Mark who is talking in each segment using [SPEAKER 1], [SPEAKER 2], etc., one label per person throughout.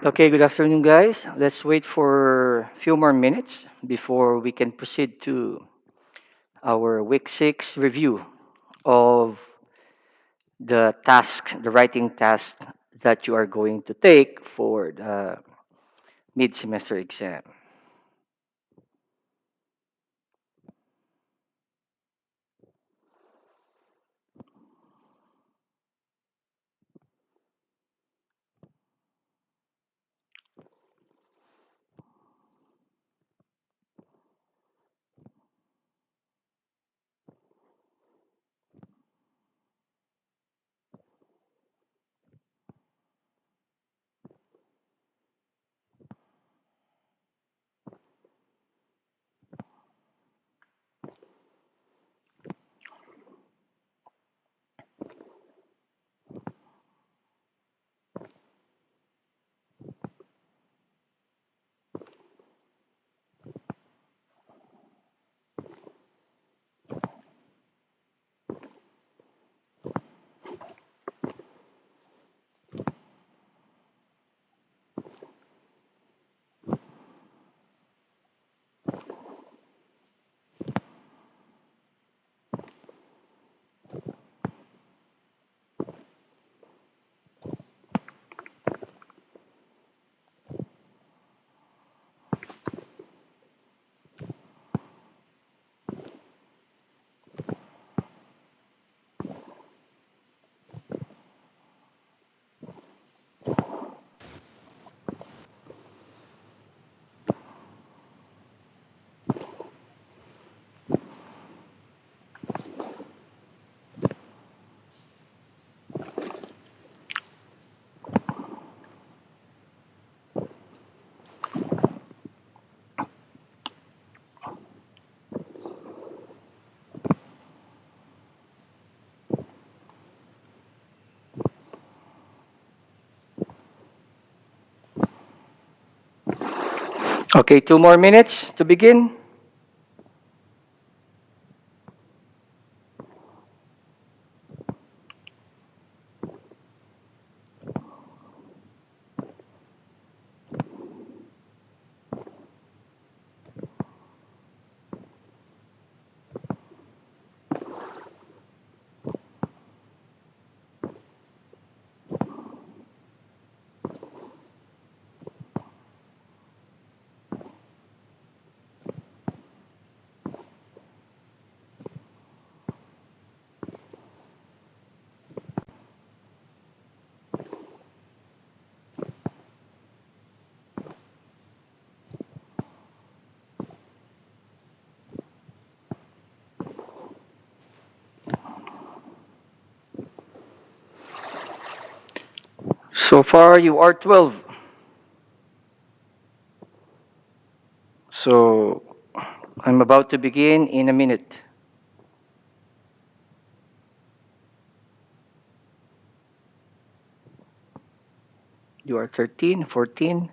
[SPEAKER 1] Okay, good afternoon, guys. Let's wait for a few more minutes before we can proceed to our week 6 review of the task, the writing task that you are going to take for the mid semester exam. Okay, 2 more minutes to begin. So far, you are 12. So I'm about to begin in a minute. You are 13, 14.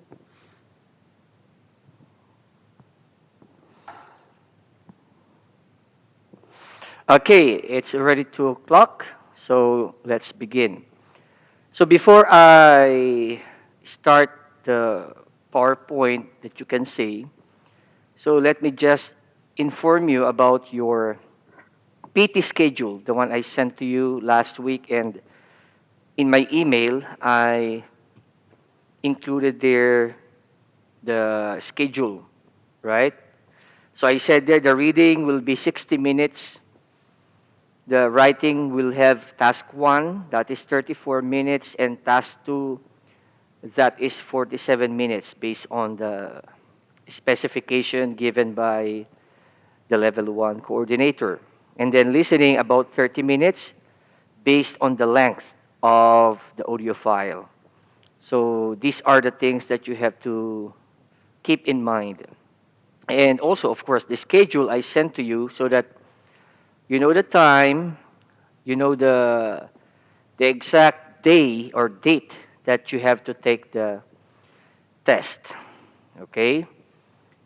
[SPEAKER 1] Okay, it's already 2 o'clock. So let's begin. So before I start the PowerPoint that you can see, so let me just inform you about your PT schedule, the one I sent to you last week. And in my email, I included there the schedule, right? So I said there the reading will be 60 minutes. The writing will have task 1, that is 34 minutes, and task 2, that is 47 minutes based on the specification given by the level 1 coordinator. And then listening about 30 minutes based on the length of the audio file. So these are the things that you have to keep in mind. And also, of course, the schedule I sent to you so that you know the time, you know the exact day or date that you have to take the test. Okay?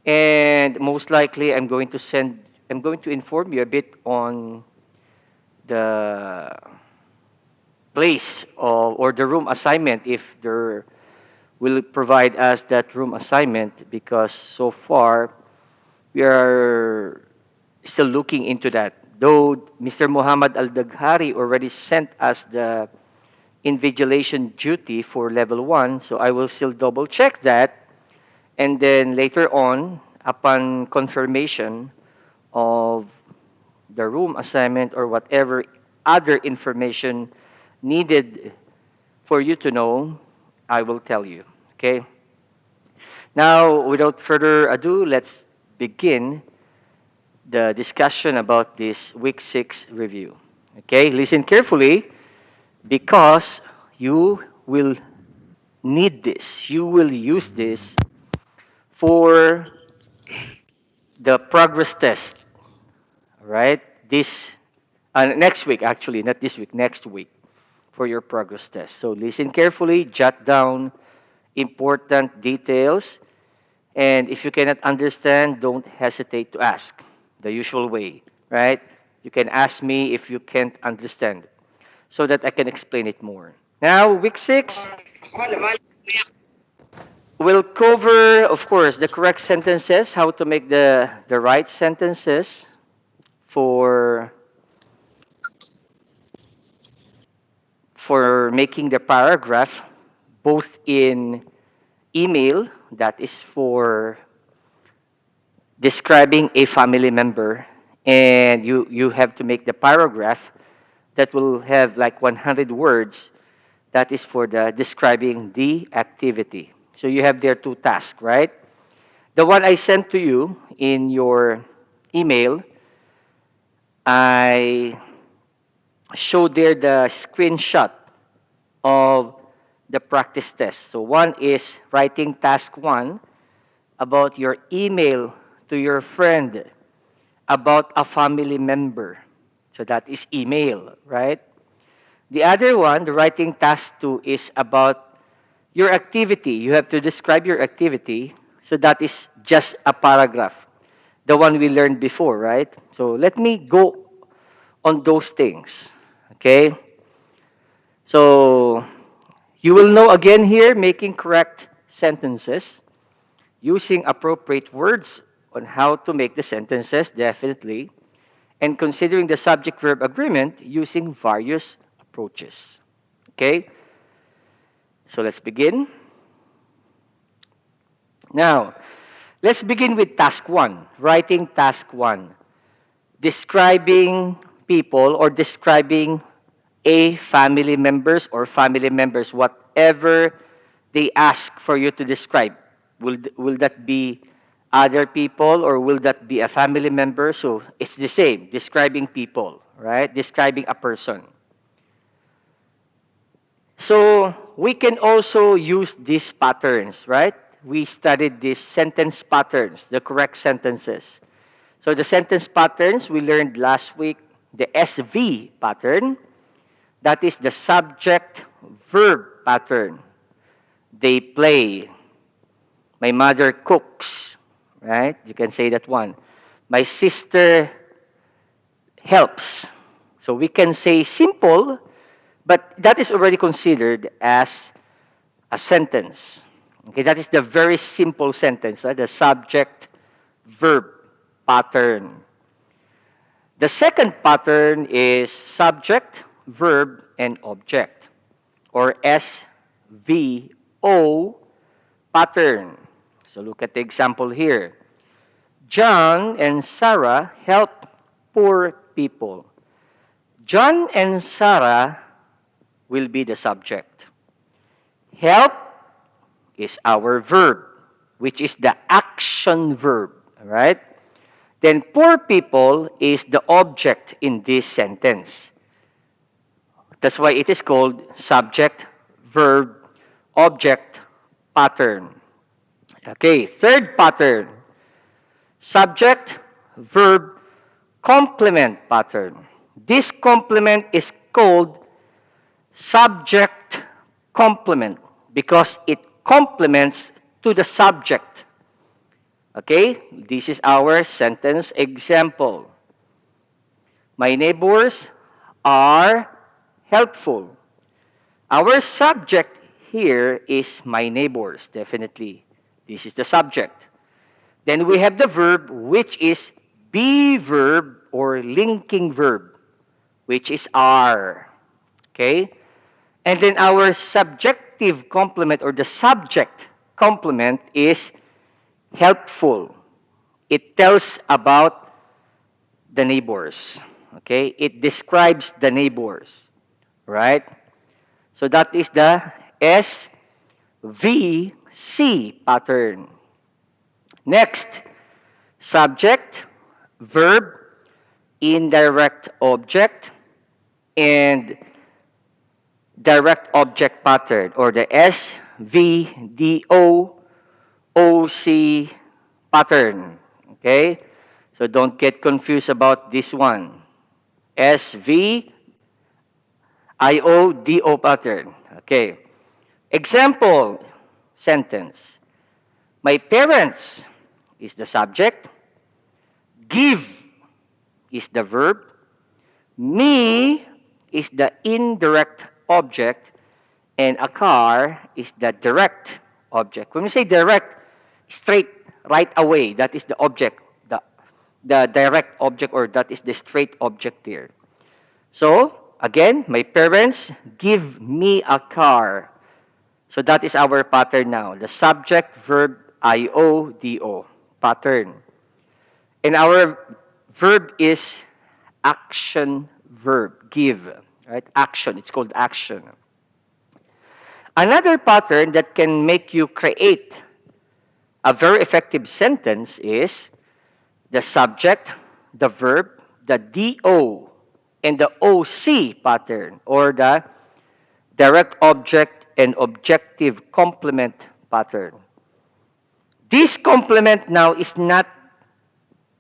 [SPEAKER 1] And most likely I'm going to inform you a bit on the place or the room assignment if there will provide us that room assignment because so far we are still looking into that. Though Mr. Muhammad Al-Daghari already sent us the invigilation duty for level 1, so I will still double check that. And then later on, upon confirmation of the room assignment or whatever other information needed for you to know, I will tell you. Okay? Now, without further ado, let's begin the discussion about this week 6 review. Okay? Listen carefully because you will need this. You will use this for the progress test, right? This next week, actually, not this week, next week for your progress test. So listen carefully, jot down important details, and if you cannot understand, don't hesitate to ask the usual way, right? You can ask me if you can't understand so that I can explain it more. Now, week 6, we'll cover, of course, the correct sentences, how to make the right sentences for making the paragraph both in email, that is for describing a family member, and you have to make the paragraph that will have like 100 words, that is for the describing the activity. So you have there two tasks, right? The one I sent to you in your email, I showed there the screenshot of the practice test. So one is writing task 1 about your email to your friend about a family member. So that is email, right? The other one, the writing task 2, is about your activity. You have to describe your activity. So that is just a paragraph, the one we learned before, right? So let me go on those things, okay? So you will know again here making correct sentences, using appropriate words on how to make the sentences, definitely, and considering the subject verb agreement using various approaches. Okay? So let's begin. Now, let's begin with task 1, writing task 1, describing people or describing a family members or family members, whatever they ask for you to describe. Will that be other people or will that be a family member? So it's the same, describing people, right? Describing a person. So we can also use these patterns, right? We studied these sentence patterns, the correct sentences. So the sentence patterns we learned last week, the SV pattern, that is the subject verb pattern. They play. My mother cooks, right? You can say that one. My sister helps. So we can say simple, but that is already considered as a sentence. Okay, that is the very simple sentence, the subject verb pattern. The second pattern is subject, verb, and object, or SVO pattern. So look at the example here. John and Sarah help poor people. John and Sarah will be the subject. Help is our verb, which is the action verb, all right? Then poor people is the object in this sentence. That's why it is called subject, verb, object, pattern. Okay, third pattern, subject, verb, complement pattern. This complement is called subject complement because it complements to the subject. Okay, this is our sentence example. My neighbors are helpful. Our subject here is my neighbors, definitely. This is the subject. Then we have the verb, which is be verb or linking verb, which is are. Okay? And then our subjective complement or the subject complement is helpful. It tells about the neighbors. Okay? It describes the neighbors. Right? So that is the SVC pattern. Next, subject, verb, indirect object, and direct object pattern or the SVDOOC pattern. Okay? So don't get confused about this one. SVIODO pattern. Okay. Example sentence. My parents is the subject. Give is the verb. Me is the indirect object. And a car is the direct object. When we say direct, straight, right away, that is the object, the direct object, or that is the straight object there. So, again, my parents give me a car. So that is our pattern now. The subject, verb, IODO pattern. And our verb is action verb, give. Right? Action. It's called action. Another pattern that can make you create a very effective sentence is the subject, the verb, the DO, and the OC pattern, or the direct object and objective complement pattern. This complement now is not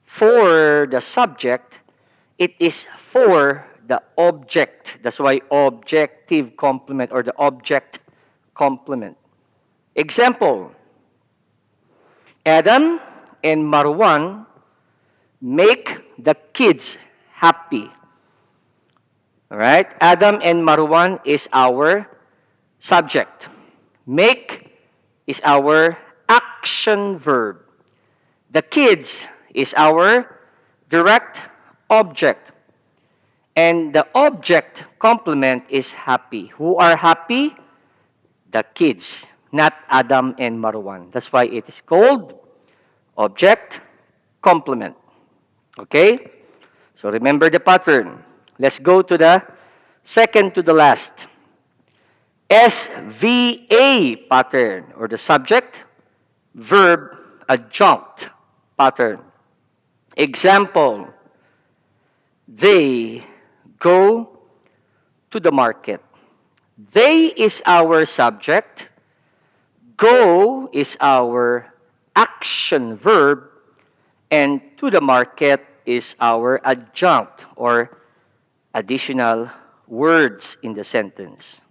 [SPEAKER 1] for the subject, it is for the object. That's why objective complement or the object complement. Example, Adam and Marwan make the kids happy. All right? Adam and Marwan is our subject. Make is our action verb. The kids is our direct object. And the object complement is happy. Who are happy? The kids, not Adam and Marwan. That's why it is called object complement. Okay? So remember the pattern. Let's go to the second to the last. SVA pattern or the subject, verb, adjunct pattern. Example, they go to the market. They is our subject. Go is our action verb. And to the market is our adjunct or additional words in the sentence.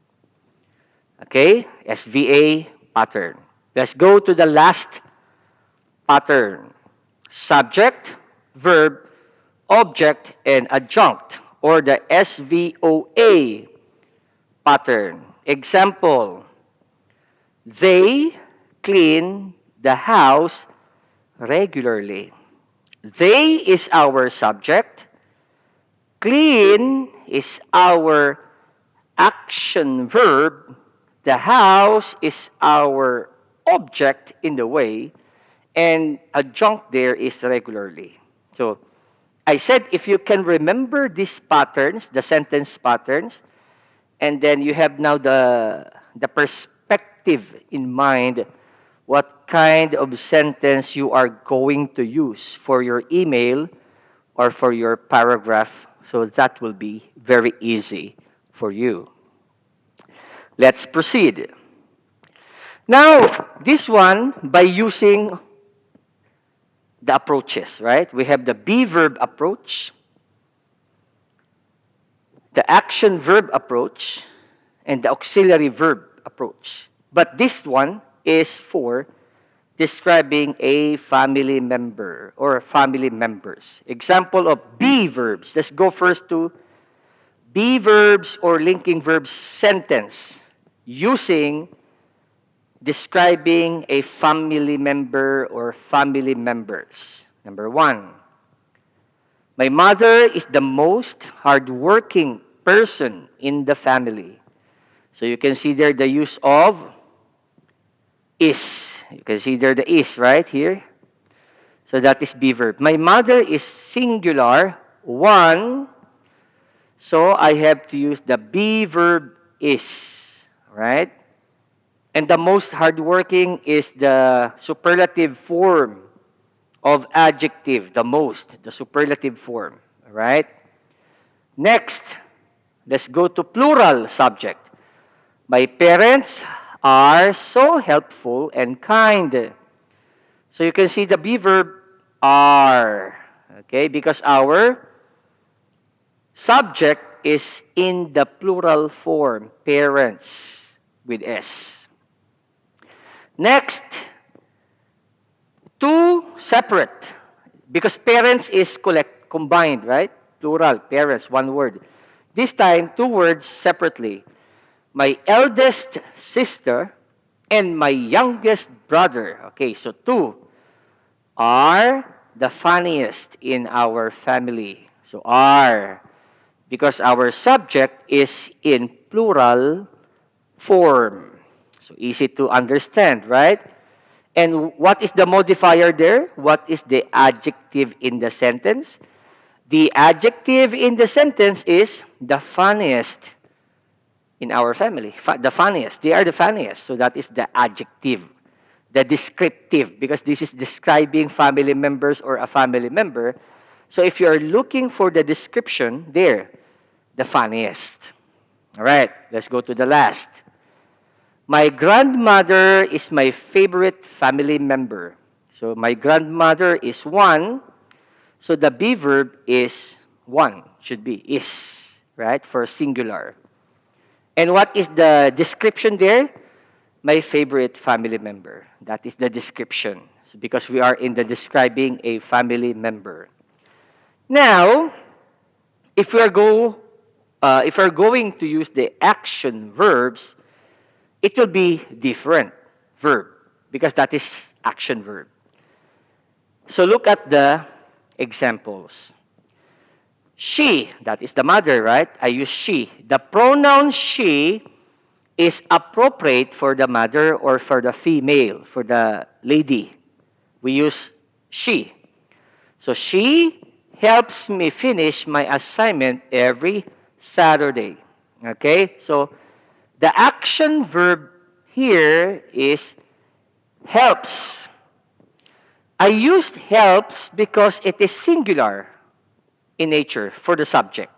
[SPEAKER 1] Okay? SVA pattern. Let's go to the last pattern. Subject, verb, object, and adjunct or the SVOA pattern. Example, they clean the house regularly. They is our subject. Clean is our action verb. The house is our object in the way. And adjunct there is regularly. So I said if you can remember these patterns, the sentence patterns, and then you have now the perspective in mind what kind of sentence you are going to use for your email or for your paragraph. So that will be very easy for you. Let's proceed. Now, this one by using the approaches, right? We have the be verb approach, the action verb approach, and the auxiliary verb approach. But this one is for describing a family member or family members. Example of be verbs. Let's go first to be verbs or linking verbs sentence using describing a family member or family members. Number one, my mother is the most hardworking person in the family. So you can see there the use of is. You can see there the is right here. So that is be verb. My mother is singular, one. So I have to use the be verb is, right? And the most hardworking is the superlative form of adjective, the most, the superlative form, right? Next, let's go to plural subject. My parents are so helpful and kind. So you can see the be verb are, okay, because our subject is in the plural form, parents with S. Next, two separate, because parents is combined, right? Plural, parents, one word. This time, two words separately. My eldest sister and my youngest brother. Okay, so two are the funniest in our family. So are, because our subject is in plural form. So easy to understand, right? And what is the modifier there? What is the adjective in the sentence? The adjective in the sentence is the funniest in our family. The funniest. They are the funniest. So that is the adjective. The descriptive, because this is describing family members or a family member. So if you're looking for the description, there, the funniest. All right, let's go to the last. My grandmother is my favorite family member. So my grandmother is one. So the be verb is one, should be is, right, for singular. And what is the description there? My favorite family member. That is the description. So because we are in the describing a family member. Now, if we are if we're going to use the action verbs, it will be different verb because that is action verb. So look at the examples. She, that is the mother, right? I use she. The pronoun she is appropriate for the mother or for the female, for the lady. We use she. So she helps me finish my assignment every Saturday. Okay? So the action verb here is helps. I used helps because it is singular in nature for the subject.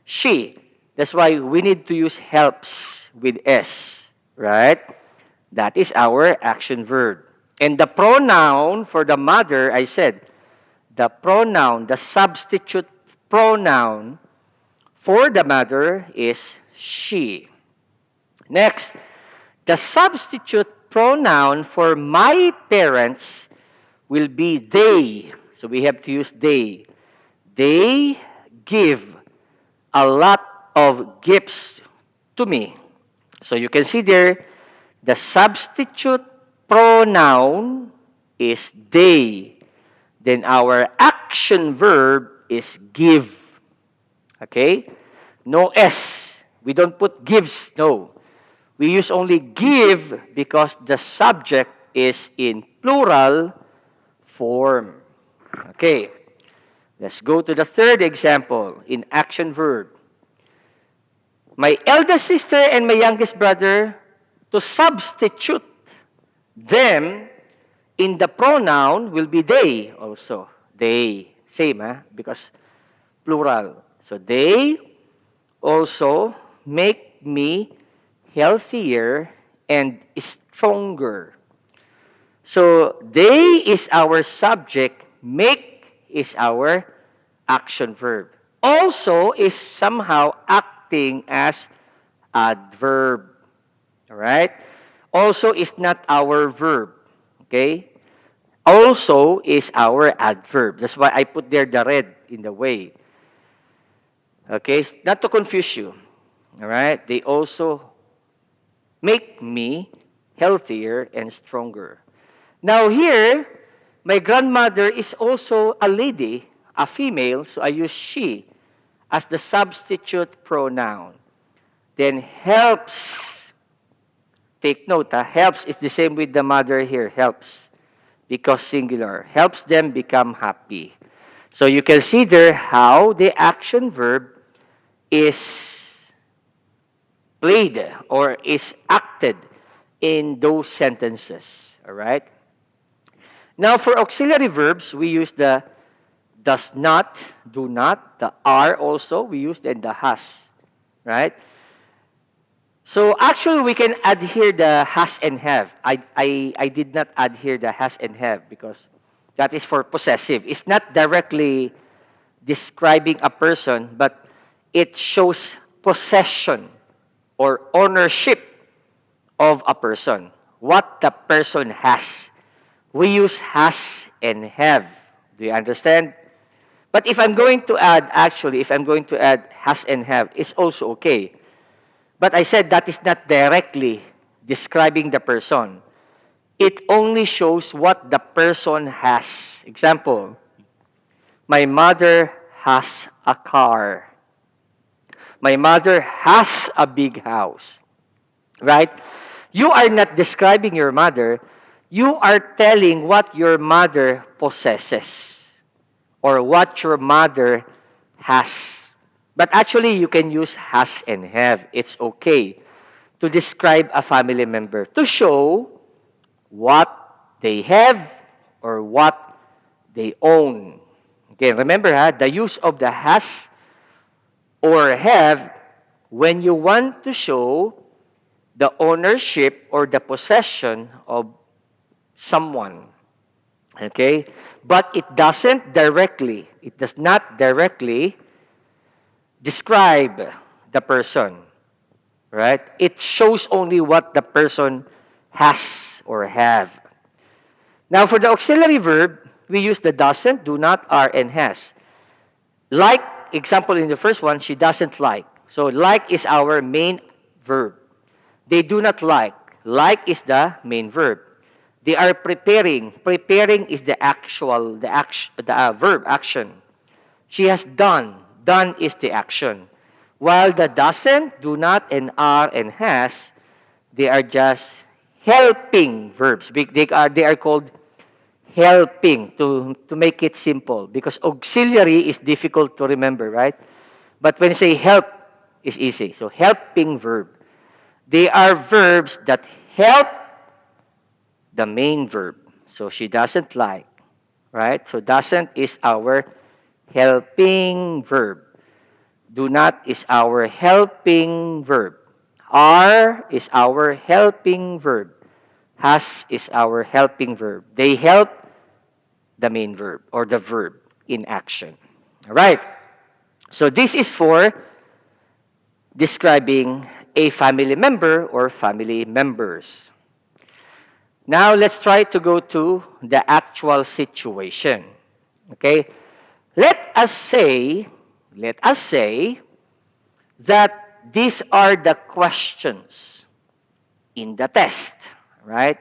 [SPEAKER 1] She. That's why we need to use helps with S, right? That is our action verb. And the pronoun for the mother, I said, the pronoun, the substitute pronoun for the mother is she. Next, the substitute pronoun for my parents will be they. So we have to use they. They give a lot of gifts to me. So you can see there, the substitute pronoun is they. Then our action verb is give. Okay? No S. We don't put gives. No. We use only give because the subject is in plural form. Okay. Let's go to the third example in action verb. My eldest sister and my youngest brother, to substitute them in the pronoun will be they also. They. Same, because plural. So they also make me healthier and stronger. So they is our subject, make is our action verb. Also is somehow acting as adverb. Alright? Also is not our verb. Okay? Also is our adverb. That's why I put there the red in the way. Okay? Not to confuse you. Alright? They also make me healthier, and stronger. Now here, my grandmother is also a lady, a female, so I use she as the substitute pronoun. Then helps, take note, helps is the same with the mother here, helps, because singular, helps them become happy. So you can see there how the action verb is played or is acted in those sentences. All right. Now for auxiliary verbs, we use the does not, do not, the are also, we use and the has. Right? So actually we can add here the has and have. I did not add here the has and have because that is for possessive. It's not directly describing a person, but it shows possession or ownership of a person. What the person has. We use has and have. Do you understand? But if I'm going to add, actually, if I'm going to add has and have, it's also okay. But I said that is not directly describing the person. It only shows what the person has. Example, my mother has a car. My mother has a big house. Right? You are not describing your mother. You are telling what your mother possesses or what your mother has. But actually, you can use has and have. It's okay to describe a family member to show what they have or what they own. Okay, remember the use of the has or have when you want to show the ownership or the possession of someone. Okay? But it does not directly describe the person. Right? It shows only what the person has or have. Now, for the auxiliary verb, we use the doesn't, do not, are, and has. Like, example in the first one, she doesn't like. So, like is our main verb. They do not like. Like is the main verb. They are preparing. Preparing is the verb action. She has done. Done is the action. While the doesn't, do not, and are, and has, they are just helping verbs. They are called helping to make it simple because auxiliary is difficult to remember, right? But when you say help, it's easy. So helping verb. They are verbs that help the main verb. So she doesn't like, right? So doesn't is our helping verb. Do not is our helping verb. Are is our helping verb. Has is our helping verb. They help the main verb or the verb in action. All right. So this is for describing a family member or family members. Now let's try to go to the actual situation. Okay? Let us say that these are the questions in the test, right?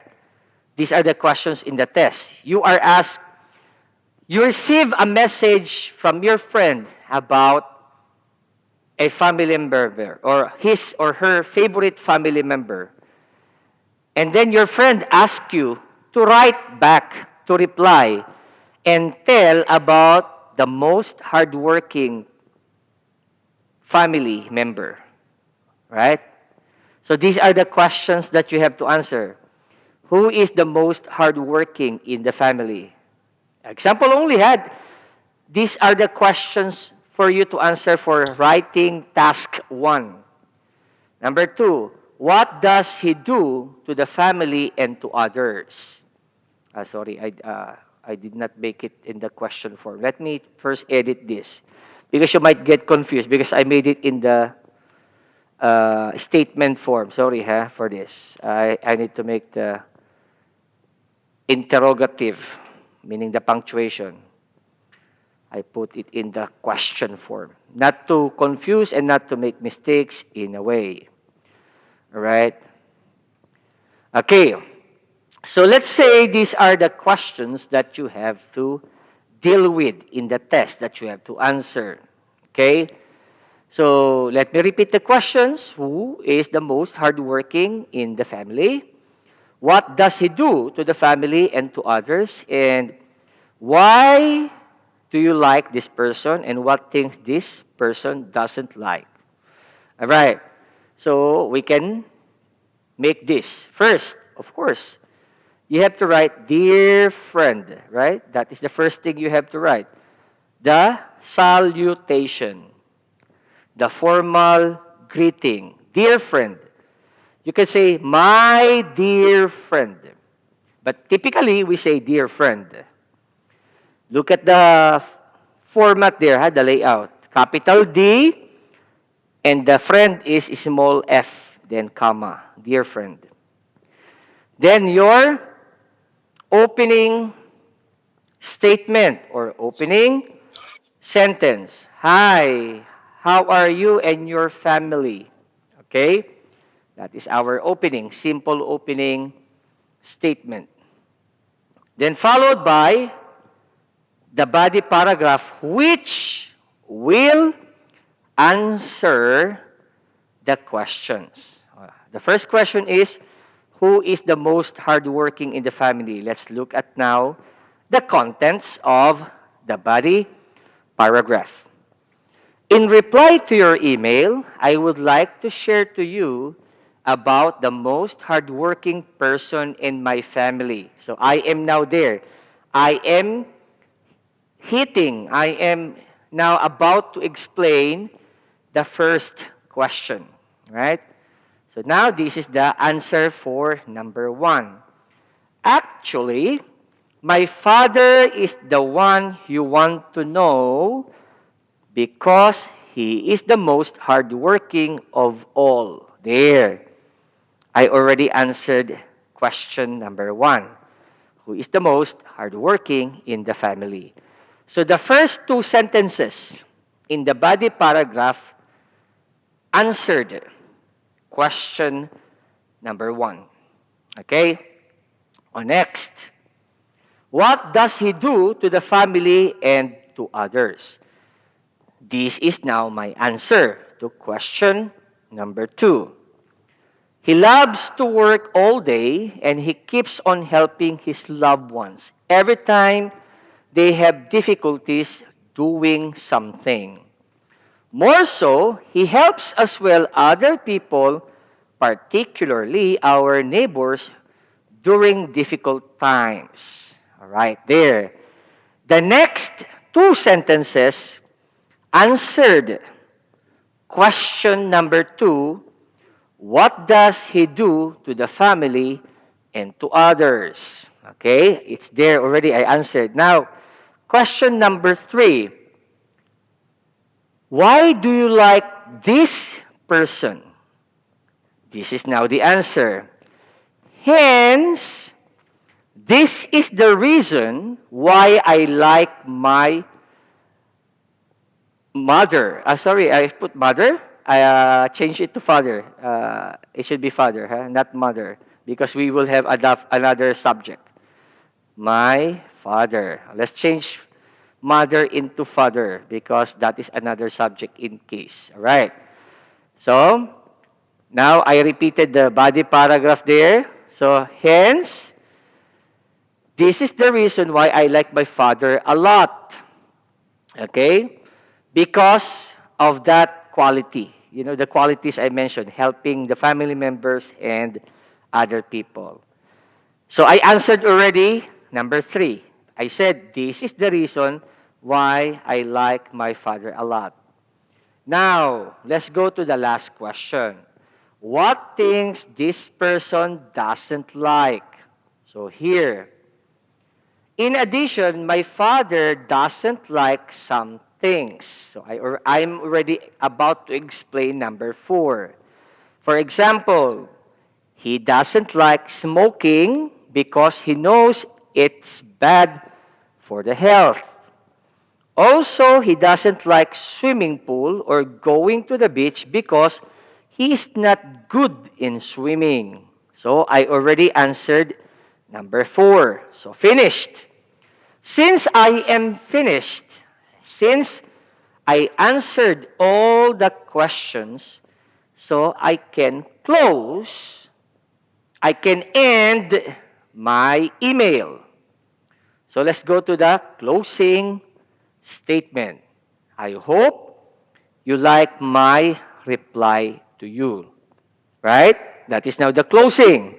[SPEAKER 1] These are the questions in the test. You are asked, you receive a message from your friend about a family member or his or her favorite family member. And then your friend asks you to write back, to reply, and tell about the most hardworking family member, right? So these are the questions that you have to answer. Who is the most hardworking in the family? Example only had. These are the questions for you to answer for writing task 1. Number 2, what does he do to the family and to others? Sorry, I did not make it in the question form. Let me first edit this because you might get confused because I made it in the statement form. Sorry for this. I need to make the interrogative, meaning the punctuation. I put it in the question form. Not to confuse and not to make mistakes in a way. All right? Okay, so let's say these are the questions that you have to deal with in the test that you have to answer. Okay, so let me repeat the questions. Who is the most hardworking in the family? What does he do to the family and to others? And why do you like this person? And what things this person doesn't like? All right. So we can make this. First, of course, you have to write, dear friend, right? That is the first thing you have to write. The salutation, the formal greeting. Dear friend. You can say, my dear friend. But typically, we say, dear friend. Look at the format there, the layout. Capital D, and the friend is small f, then comma, dear friend. Then your opening statement or opening sentence. Hi, how are you and your family? Okay? That is our opening, simple opening statement. Then followed by the body paragraph which will answer the questions. The first question is, who is the most hardworking in the family? Let's look at now the contents of the body paragraph. In reply to your email, I would like to share to you about the most hardworking person in my family. So I am now there. I am now about to explain the first question, right? So now this is the answer for number one. Actually, my father is the one you want to know because he is the most hardworking of all. There. I already answered question number one. Who is the most hardworking in the family? So the first two sentences in the body paragraph answered question number one. Okay? Next, what does he do to the family and to others? This is now my answer to question number two. He loves to work all day and he keeps on helping his loved ones every time they have difficulties doing something. More so, he helps as well other people, particularly our neighbors, during difficult times. All right, there. The next two sentences answered question number two. What does he do to the family and to others? Okay, it's there already. I answered. Now, question number three. Why do you like this person? This is now the answer. Hence, this is the reason why I like my mother. Sorry, I put mother. I changed it to father. It should be father, not mother, because we will have another subject. My father. Let's change mother into father because that is another subject in case. All right. So, now I repeated the body paragraph there. So, hence, this is the reason why I like my father a lot. Okay? Because of that quality. You know, the qualities I mentioned, helping the family members and other people. So I answered already number three. I said, this is the reason why I like my father a lot. Now, let's go to the last question. What things this person doesn't like? So here, in addition, my father doesn't like some things. So I'm already about to explain number four. For example, he doesn't like smoking because he knows it's bad for the health. Also, he doesn't like swimming pool or going to the beach because he's not good in swimming. So I already answered number 4. So finished. Since I am finished, since I answered all the questions, so I can close, I can end my email. So let's go to the closing statement. I hope you like my reply to you. Right? That is now the closing.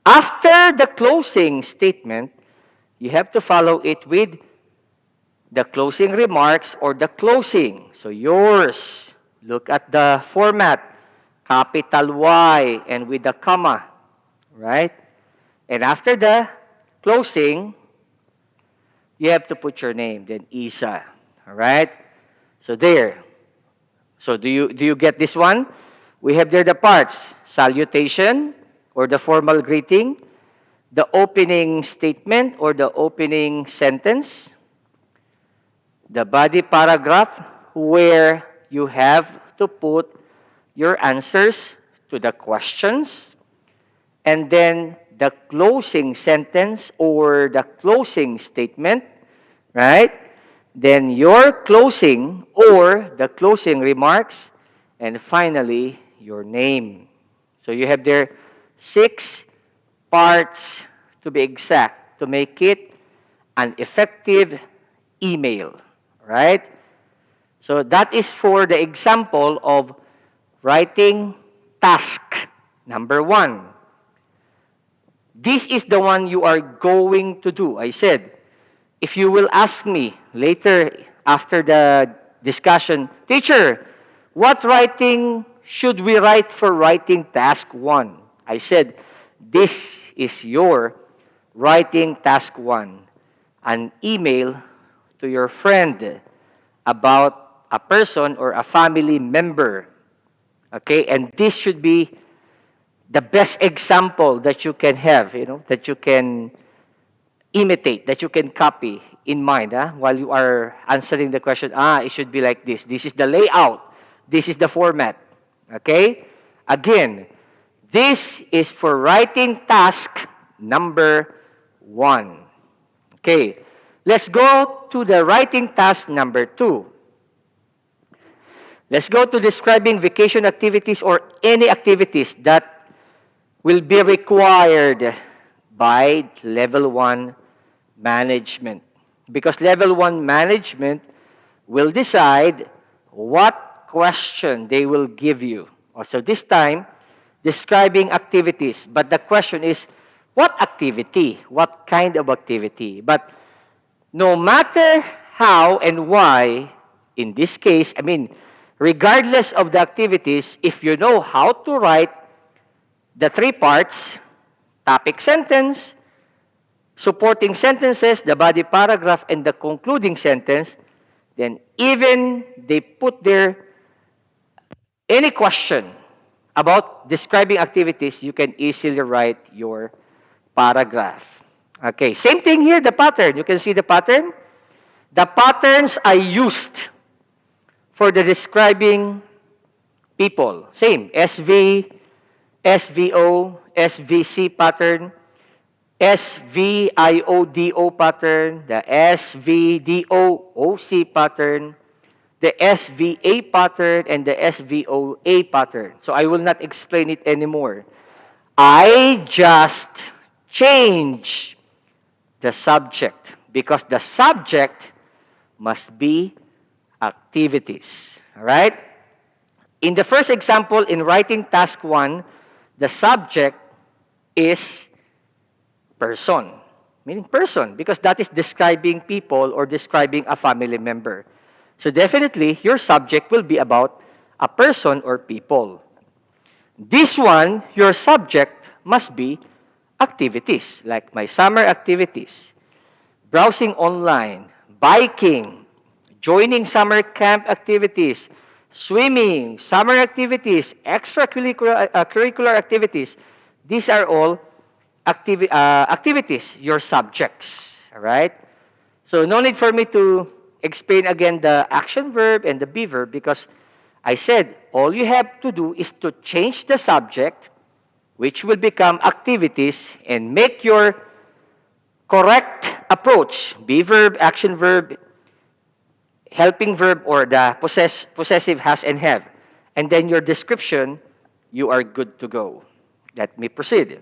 [SPEAKER 1] After the closing statement, you have to follow it with the closing remarks or the closing. So yours, look at the format, capital Y and with the comma, right? And after the closing, you have to put your name, then Isa, all right? So there. So do you get this one? We have there the parts, salutation or the formal greeting, the opening statement or the opening sentence, the body paragraph where you have to put your answers to the questions, and then the closing sentence or the closing statement, right? Then your closing or the closing remarks, and finally your name. So you have there 6 parts to be exact to make it an effective email, right? So that is for the example of writing task number 1. This is the one you are going to do. I said, if you will ask me later after the discussion, teacher, what writing should we write for writing task 1? I said, this is your writing task 1, an email to your friend about a person or a family member. Okay, and this should be the best example that you can have, that you can imitate, that you can copy in mind, while you are answering the question. It should be like this. This is the layout. This is the format. Okay? Again, this is for writing task number 1. Okay. Let's go to the writing task number 2. Let's go to describing vacation activities or any activities that will be required by level 1 management. Because level 1 management will decide what question they will give you. So this time, describing activities. But the question is, what activity? What kind of activity? But no matter how and why, in this case, regardless of the activities, if you know how to write the 3 parts, topic sentence, supporting sentences, the body paragraph, and the concluding sentence, then even they put there any question about describing activities, you can easily write your paragraph. Okay, same thing here, the pattern. You can see the pattern. The patterns I used for the describing people. Same, SV, SVO, SVC pattern, SVIODO pattern, the SVDOOC pattern, the SVA pattern, and the SVOA pattern. So I will not explain it anymore. I just change the subject because the subject must be activities. All right? In the first example, in writing task 1, the subject is person, meaning person, because that is describing people or describing a family member. So definitely, your subject will be about a person or people. This one, your subject must be activities, like my summer activities, browsing online, biking, joining summer camp activities, swimming, summer activities, extracurricular curricular activities. These are all activities, your subjects. All right? So no need for me to explain again the action verb and the be verb because I said all you have to do is to change the subject which will become activities, and make your correct approach, be verb, action verb, helping verb, or the possessive has and have. And then your description, you are good to go. Let me proceed.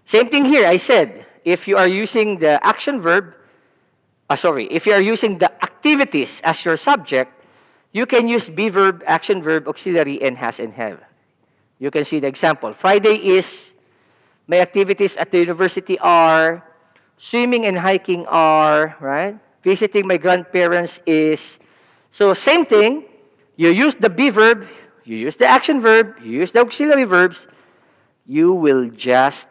[SPEAKER 1] Same thing here. I said, if you are using the action verb, if you are using the activities as your subject, you can use be verb, action verb, auxiliary, and has and have. You can see the example. Friday is, my activities at the university are, swimming and hiking are, right? Visiting my grandparents is. So same thing, you use the be verb, you use the action verb, you use the auxiliary verbs, you will just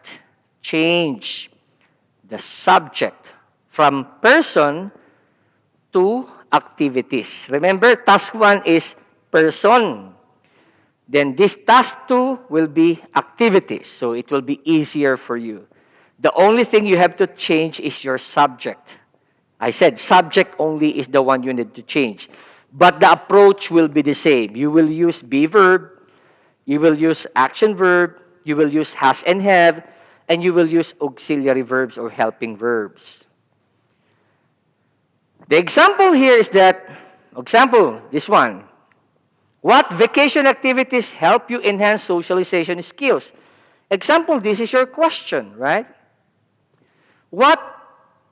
[SPEAKER 1] change the subject from person to activities. Remember, task 1 is person. Then this task 2 will be activities. So it will be easier for you. The only thing you have to change is your subject. I said subject only is the one you need to change. But the approach will be the same. You will use be verb, you will use action verb, you will use has and have, and you will use auxiliary verbs or helping verbs. The example here is that, example, this one. What vacation activities help you enhance socialization skills? Example, this is your question, right? What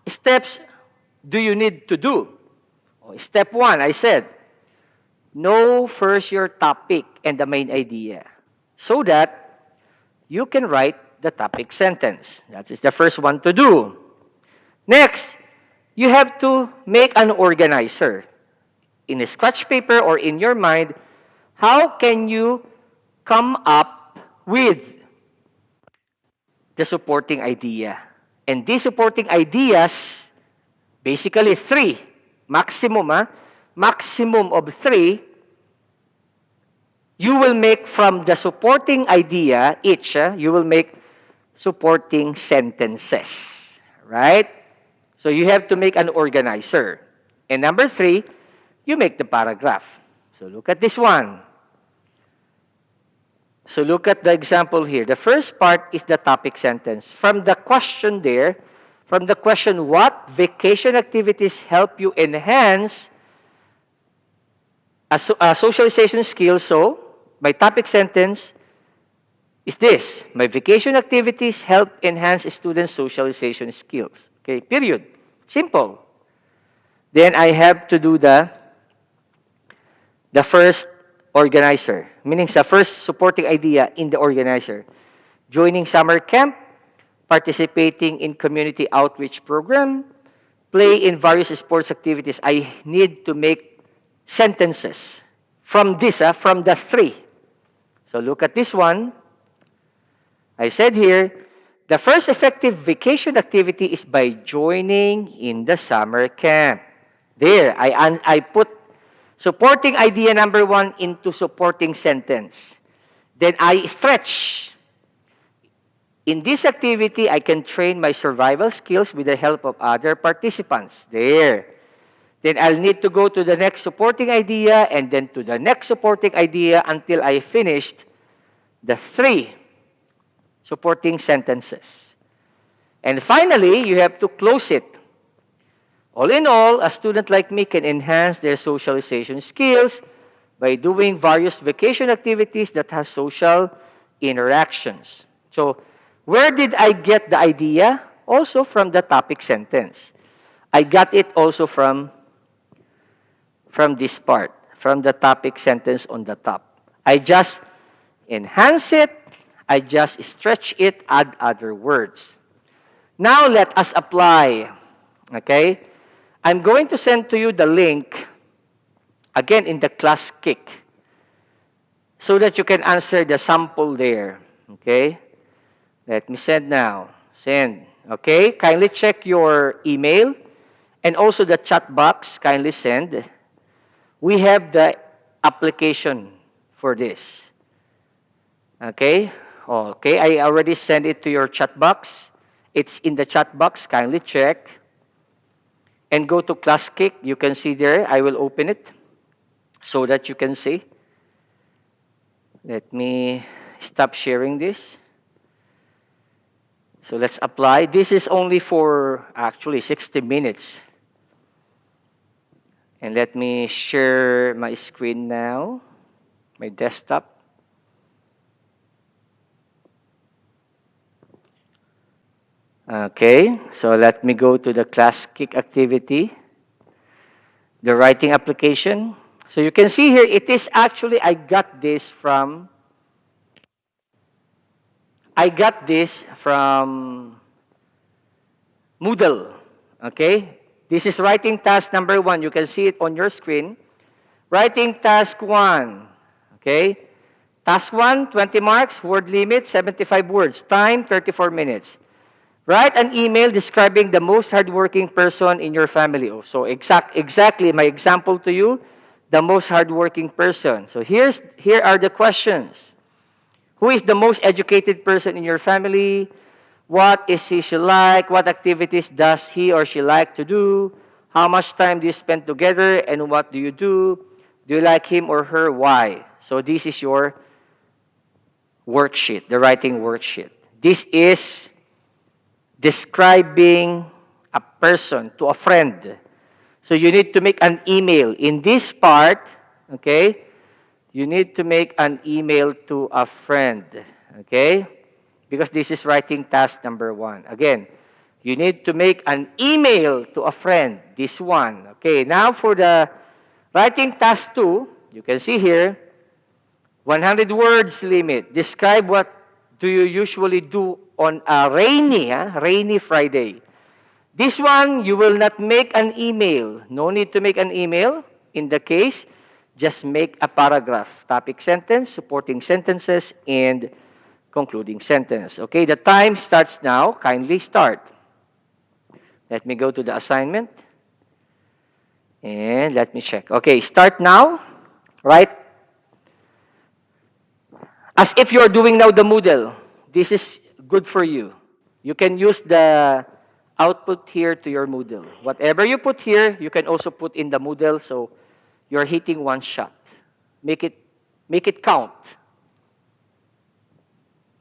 [SPEAKER 1] steps do you need to do? Step 1, I said, know first your topic and the main idea so that you can write the topic sentence. That is the first one to do. Next, you have to make an organizer. In a scratch paper or in your mind, how can you come up with the supporting idea? And these supporting ideas, basically 3, maximum, maximum of 3, you will make from the supporting idea, each, you will make supporting sentences, right? So you have to make an organizer. And number 3, you make the paragraph. So look at this one. So look at the example here. The first part is the topic sentence. From the question there, from the question, what vacation activities help you enhance a socialization skills? So my topic sentence is this. My vacation activities help enhance students' socialization skills. Okay, period. Simple. Then I have to do the first organizer, meaning the first supporting idea in the organizer. Joining summer camp, participating in community outreach program, play in various sports activities. I need to make sentences from this, from the 3. So look at this one. I said here, the first effective vacation activity is by joining in the summer camp. There, I put supporting idea number 1 into supporting sentence. Then I stretch. In this activity, I can train my survival skills with the help of other participants. There. Then I'll need to go to the next supporting idea and then to the next supporting idea until I finished the 3 supporting sentences. And finally, you have to close it. All in all, a student like me can enhance their socialization skills by doing various vacation activities that has social interactions. So, where did I get the idea? Also from the topic sentence. I got it also from this part, from the topic sentence on the top. I just enhance it, I just stretch it, add other words. Now let us apply. Okay? I'm going to send to you the link again in the class kick so that you can answer the sample there. Okay? Let me send now. Send. Okay? Kindly check your email and also the chat box. Kindly send. We have the application for this. Okay? Okay, I already sent it to your chat box. It's in the chat box. Kindly check. And go to class kick. You can see there. I will open it so that you can see. Let me stop sharing this. So let's apply. This is only for actually 60 minutes. And let me share my screen now, my desktop. Okay, so let me go to the class kick activity, the writing application. So you can see here, it is actually, I got this from Moodle. Okay, this is writing task number 1. You can see it on your screen. Writing task 1. Okay, task 1, 20 marks, word limit, 75 words, time 34 minutes. Write an email describing the most hardworking person in your family. Oh, so exactly my example to you, the most hardworking person. So here are the questions. Who is the most educated person in your family? What is she like? What activities does he or she like to do? How much time do you spend together and what do you do? Do you like him or her? Why? So this is your worksheet, the writing worksheet. This is describing a person to a friend. So you need to make an email. In this part, okay, you need to make an email to a friend, okay? Because this is writing task number 1. Again, you need to make an email to a friend, this one. Okay, now for the writing task 2, you can see here, 100 words limit. Describe what do you usually do on a rainy Friday. This one, you will not make an email. No need to make an email. In the case, just make a paragraph. Topic sentence, supporting sentences, and concluding sentence. Okay, the time starts now. Kindly start. Let me go to the assignment. And let me check. Okay, start now. Right? As if you're doing now the Moodle. This is good for you. You can use the output here to your Moodle. Whatever you put here, you can also put in the Moodle. So you're hitting one shot. Make it count.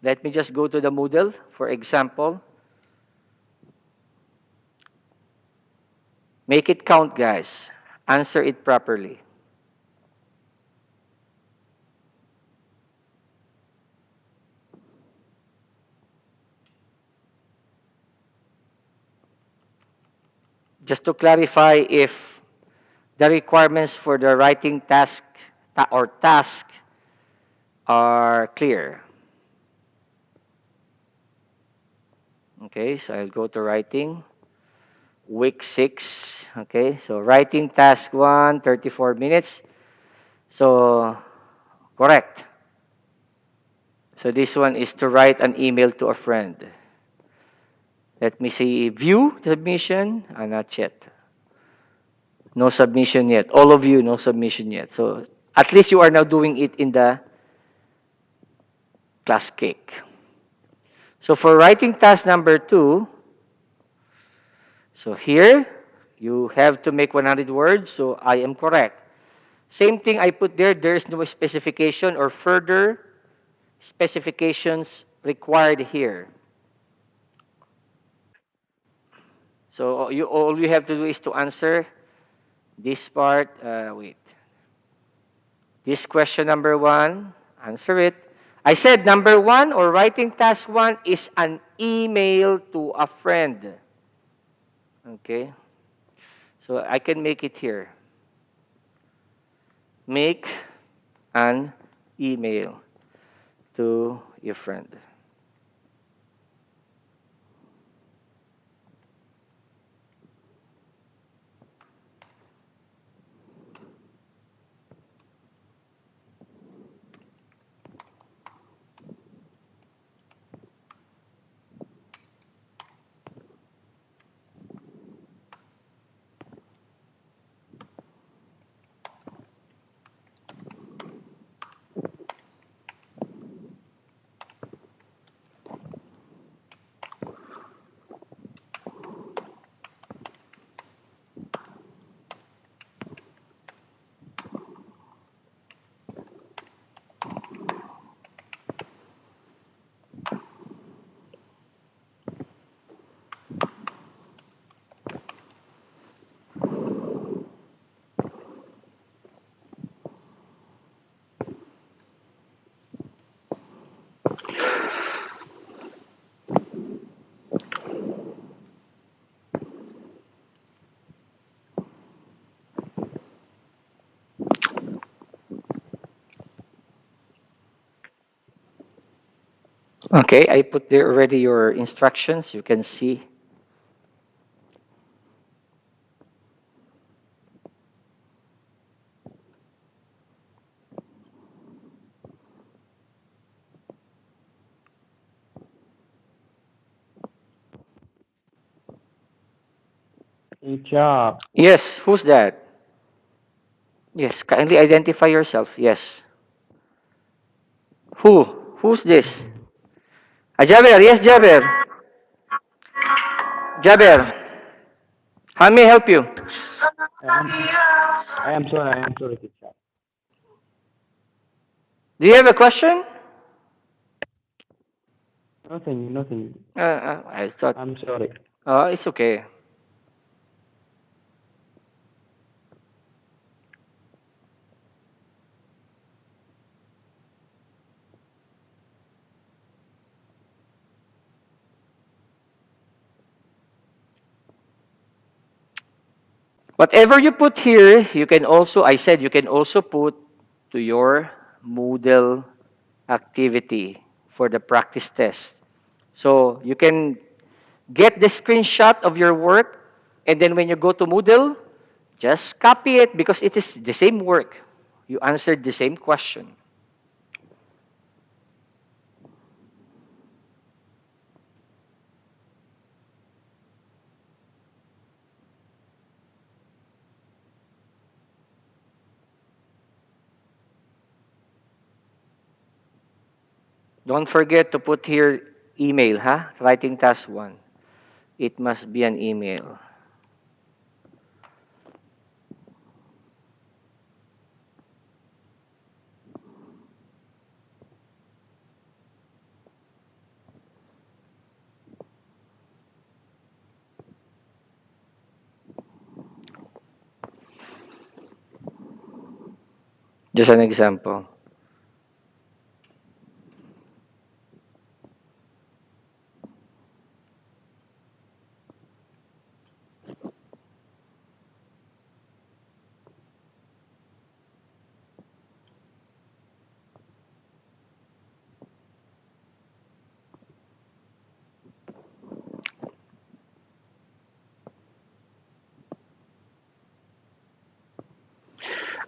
[SPEAKER 1] Let me just go to the Moodle, for example. Make it count, guys. Answer it properly. Just to clarify if the requirements for the writing task or task are clear. Okay, so I'll go to writing. Week 6. Okay, so writing task 1, 34 minutes. So, correct. So this one is to write an email to a friend. Let me see. View submission. Not yet. No submission yet. All of you, no submission yet. So at least you are now doing it in the class cake. So for writing task number 2, so here you have to make 100 words. So I am correct. Same thing I put there. There is no specification or further specifications required here. So all you have to do is to answer this part. Wait. This question number 1. Answer it. I said number 1 or writing task 1 is an email to a friend. Okay. So I can make it here. Make an email to your friend. Okay, I put there already your instructions. You can see.
[SPEAKER 2] Good job.
[SPEAKER 1] Yes, who's that? Yes, kindly identify yourself. Yes. Who? Who's this? Jaber. Yes, Jaber. Jaber, how may I help you?
[SPEAKER 2] I am, I am sorry, teacher.
[SPEAKER 1] Do you have a question?
[SPEAKER 2] Nothing, nothing.
[SPEAKER 1] I thought,
[SPEAKER 2] I'm sorry.
[SPEAKER 1] it's okay. Whatever you put here, you can also, I said, you can also put to your Moodle activity for the practice test. So you can get the screenshot of your work, and then when you go to Moodle, just copy it because it is the same work. You answered the same question. Don't forget to put here email, huh? Writing task 1. It must be an email. Just an example.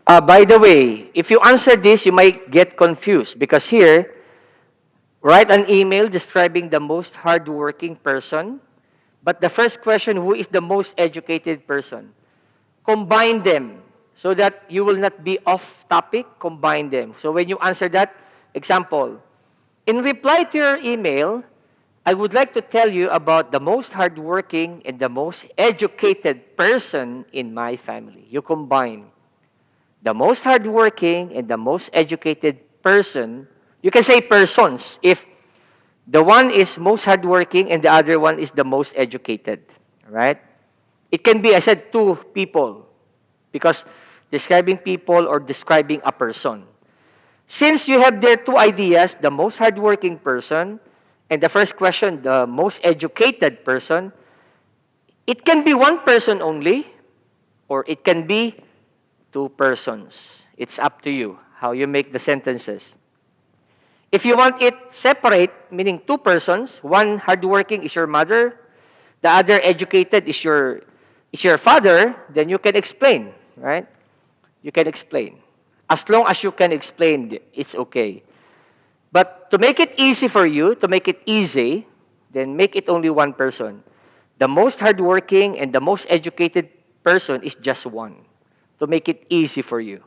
[SPEAKER 1] By the way, if you answer this, you might get confused because here, write an email describing the most hardworking person. But the first question, who is the most educated person? Combine them so that you will not be off topic. Combine them. So when you answer that, example, in reply to your email, I would like to tell you about the most hardworking and the most educated person in my family. You combine the most hardworking and the most educated person. You can say persons if the one is most hardworking and the other one is the most educated. Right? It can be, I said, two people because describing people or describing a person. Since you have there two ideas, the most hardworking person and the first question, the most educated person, it can be one person only or it can be two persons. It's up to you how you make the sentences. If you want it separate, meaning two persons, one hardworking is your mother, the other educated is your father, then you can explain, right? You can explain. As long as you can explain, it's okay. But to make it easy for you, to make it easy, then make it only one person. The most hardworking and the most educated person is just one. To make it easy for you.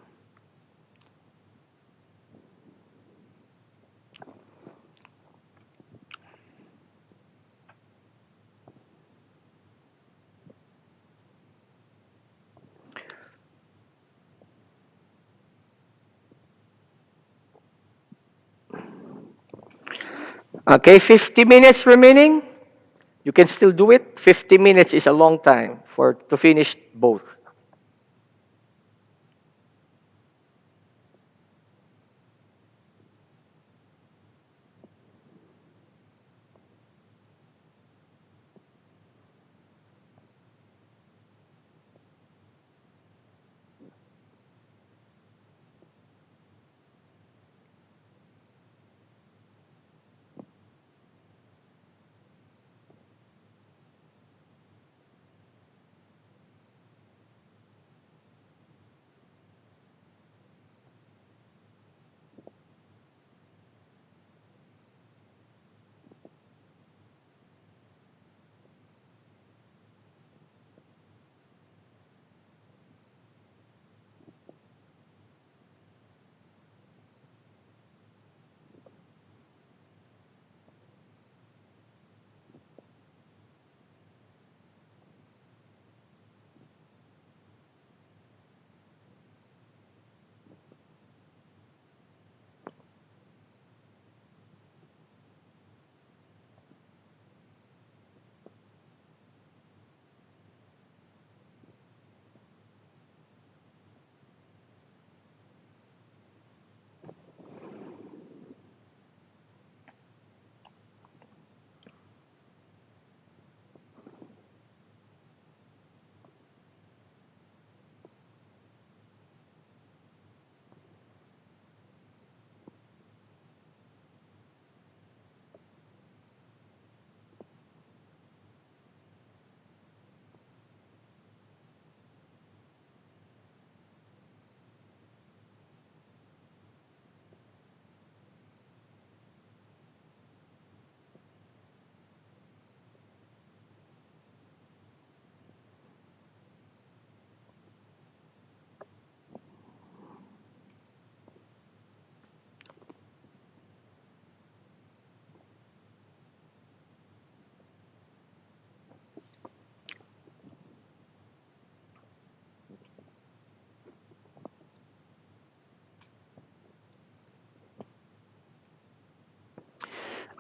[SPEAKER 1] Okay, 50 minutes remaining. You can still do it. 50 minutes is a long time for to finish both.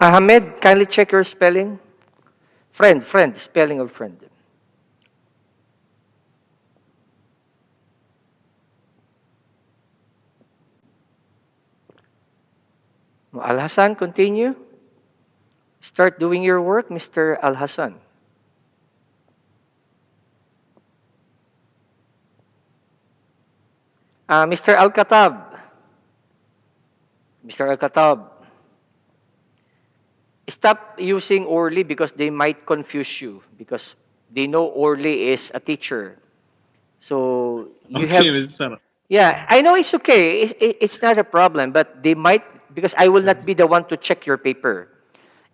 [SPEAKER 1] Ahmed, kindly check your spelling. Friend, spelling of friend. Al Hassan, continue. Start doing your work, Mr. Al Hassan. Mr. Al Katab. Mr. Al Katab, stop using Orly because they might confuse you because they know Orly is a teacher. So you
[SPEAKER 2] Okay,
[SPEAKER 1] have,
[SPEAKER 2] Mister.
[SPEAKER 1] yeah, I know it's okay. It's not a problem, but they might, because I will not be the one to check your paper.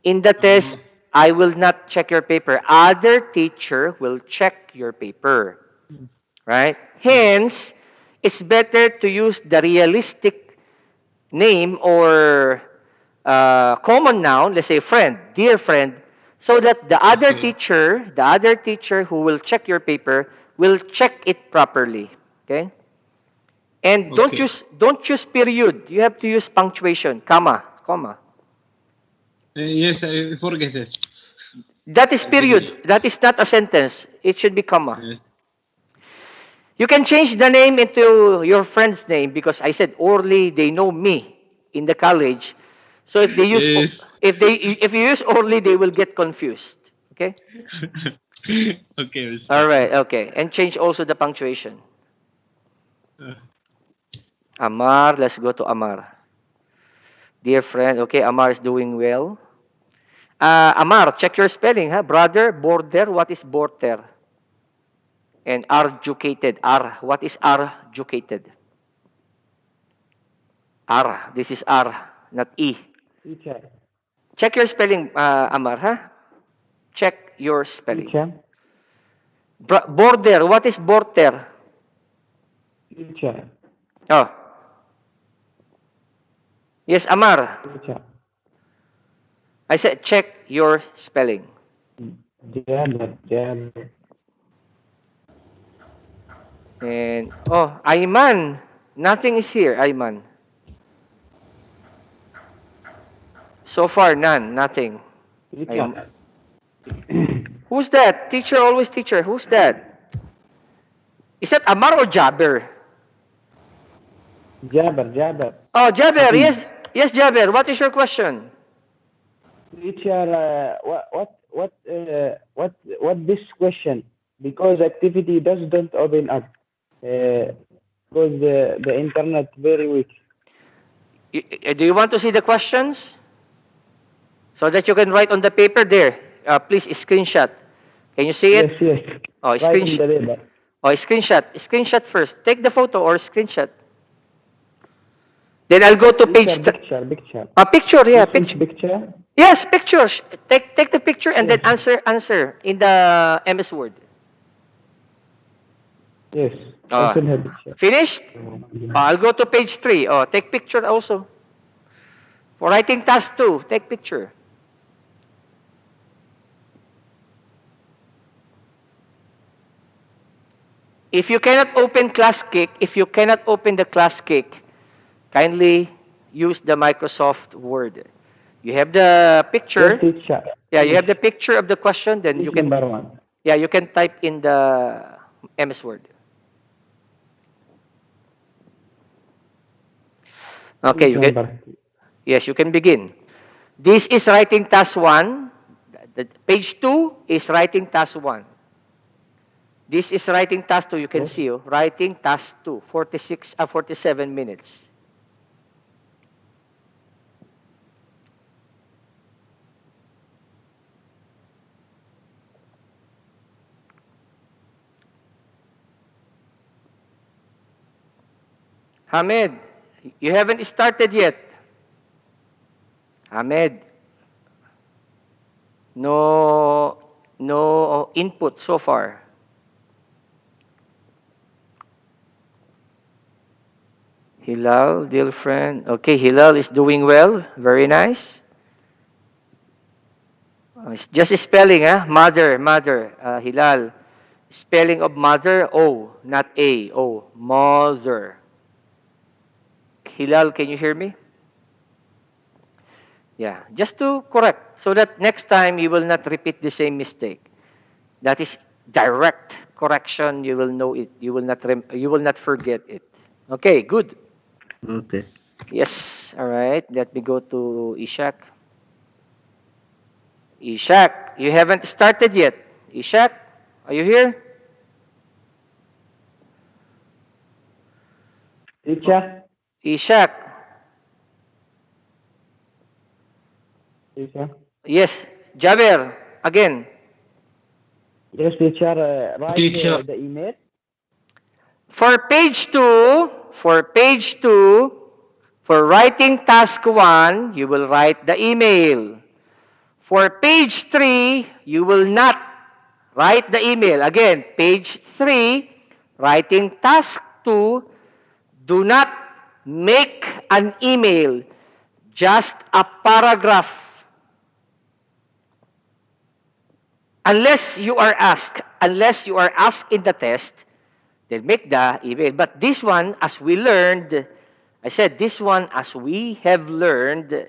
[SPEAKER 1] In the test,
[SPEAKER 2] Oh,
[SPEAKER 1] I will not check your paper. Other teacher will check your paper, right?
[SPEAKER 2] yes.
[SPEAKER 1] Hence, it's better to use the realistic name or common noun, let's say friend, dear friend, so that
[SPEAKER 2] Okay.
[SPEAKER 1] the other teacher who will check your paper will check it properly. Okay? And
[SPEAKER 2] Okay.
[SPEAKER 1] don't choose period. You have to use punctuation, comma.
[SPEAKER 2] Yes, I forget it.
[SPEAKER 1] That is
[SPEAKER 2] I didn't.
[SPEAKER 1] period. That is not a sentence. It should be comma.
[SPEAKER 2] Yes.
[SPEAKER 1] You can change the name into your friend's name because I said Orly, they know me in the college. So
[SPEAKER 2] Yes.
[SPEAKER 1] if you use Orly, they will get confused. Okay?
[SPEAKER 2] Okay,
[SPEAKER 1] All
[SPEAKER 2] Mister.
[SPEAKER 1] right, okay. And change also the punctuation.
[SPEAKER 2] Uh,
[SPEAKER 1] Amar, let's go to Amar. Dear friend, okay, Amar is doing well. Amar, check your spelling, huh? Brother, border, what is border? And arjucated, what is arjucated? This is not E.
[SPEAKER 2] Teacher.
[SPEAKER 1] Check your spelling, Amar, huh? Check your spelling.
[SPEAKER 2] Teacher.
[SPEAKER 1] Border, what is border?
[SPEAKER 2] Teacher.
[SPEAKER 1] Oh, yes, Amar.
[SPEAKER 2] Teacher.
[SPEAKER 1] I said check your spelling.
[SPEAKER 2] Jabber. Jabber.
[SPEAKER 1] And, oh, Ayman. Nothing is here, Ayman. So far, none, nothing. Aym-
[SPEAKER 2] Teacher.
[SPEAKER 1] Who's that? Teacher, always teacher. Who's that? Is that Amar or Jaber?
[SPEAKER 2] Jabber. Jabber.
[SPEAKER 1] Oh, Jaber, yes.
[SPEAKER 2] Hafiz.
[SPEAKER 1] Yes, Jaber. What is your question?
[SPEAKER 2] Teacher, what this question? Because activity does don't open up. Uh, because the internet very weak.
[SPEAKER 1] Do you want to see the questions? So that you can write on the paper there. Please screenshot. Can you see it?
[SPEAKER 2] Yes, yes.
[SPEAKER 1] Oh,
[SPEAKER 2] Right on
[SPEAKER 1] screenshot.
[SPEAKER 2] the paper.
[SPEAKER 1] Oh, screenshot. Screenshot first. Take the photo or screenshot. Then I'll go to
[SPEAKER 2] Teacher,
[SPEAKER 1] page.
[SPEAKER 2] picture, picture.
[SPEAKER 1] Picture, yeah,
[SPEAKER 2] You sent
[SPEAKER 1] picture.
[SPEAKER 2] picture?
[SPEAKER 1] Yes, pictures. Take the picture and then
[SPEAKER 2] Yes,
[SPEAKER 1] answer in the MS Word.
[SPEAKER 2] yes. I
[SPEAKER 1] Uh,
[SPEAKER 2] sent her picture.
[SPEAKER 1] Finish? I'll go to page 3. Oh, take picture also. For writing task 2, take picture. If you cannot open the class kick, kindly use the Microsoft Word. You have the
[SPEAKER 2] Yes,
[SPEAKER 1] picture.
[SPEAKER 2] teacher.
[SPEAKER 1] Yeah, you
[SPEAKER 2] Finish.
[SPEAKER 1] have the picture of the question, then
[SPEAKER 2] Page number one.
[SPEAKER 1] you can type in the MS Word. Okay,
[SPEAKER 2] Page
[SPEAKER 1] you can,
[SPEAKER 2] number two.
[SPEAKER 1] yes, you can begin. This is writing task 1. Page 2 is writing task 1. This is writing task 2. You can
[SPEAKER 2] Yes.
[SPEAKER 1] see, oh, writing task 2, 47 minutes. Hamed, you haven't started yet. Hamed, no, no input so far. Hilal, dear friend. Okay, Hilal is doing well. Very nice. It's just spelling, huh? Mother. Hilal. Spelling of mother, O, not A. O. Mother. Hilal, can you hear me? Yeah, just to correct so that next time you will not repeat the same mistake. That is direct correction. You will know it. You will not forget it. Okay, good.
[SPEAKER 3] Okay.
[SPEAKER 1] Yes. All right. Let me go to Ishak. Ishak, you haven't started yet. Ishak, are you here?
[SPEAKER 2] Teacher,
[SPEAKER 1] Ishak.
[SPEAKER 2] teacher.
[SPEAKER 1] Yes. Jaber, again.
[SPEAKER 2] Yes, teacher. Write
[SPEAKER 4] Teacher,
[SPEAKER 2] the email.
[SPEAKER 1] For page 2, for writing task 1, you will write the email. For page 3, you will not write the email. Again, page 3, writing task 2, do not make an email, just a paragraph. Unless you are asked in the test, then make the email. But this one, as we learned, I said this one, as we have learned,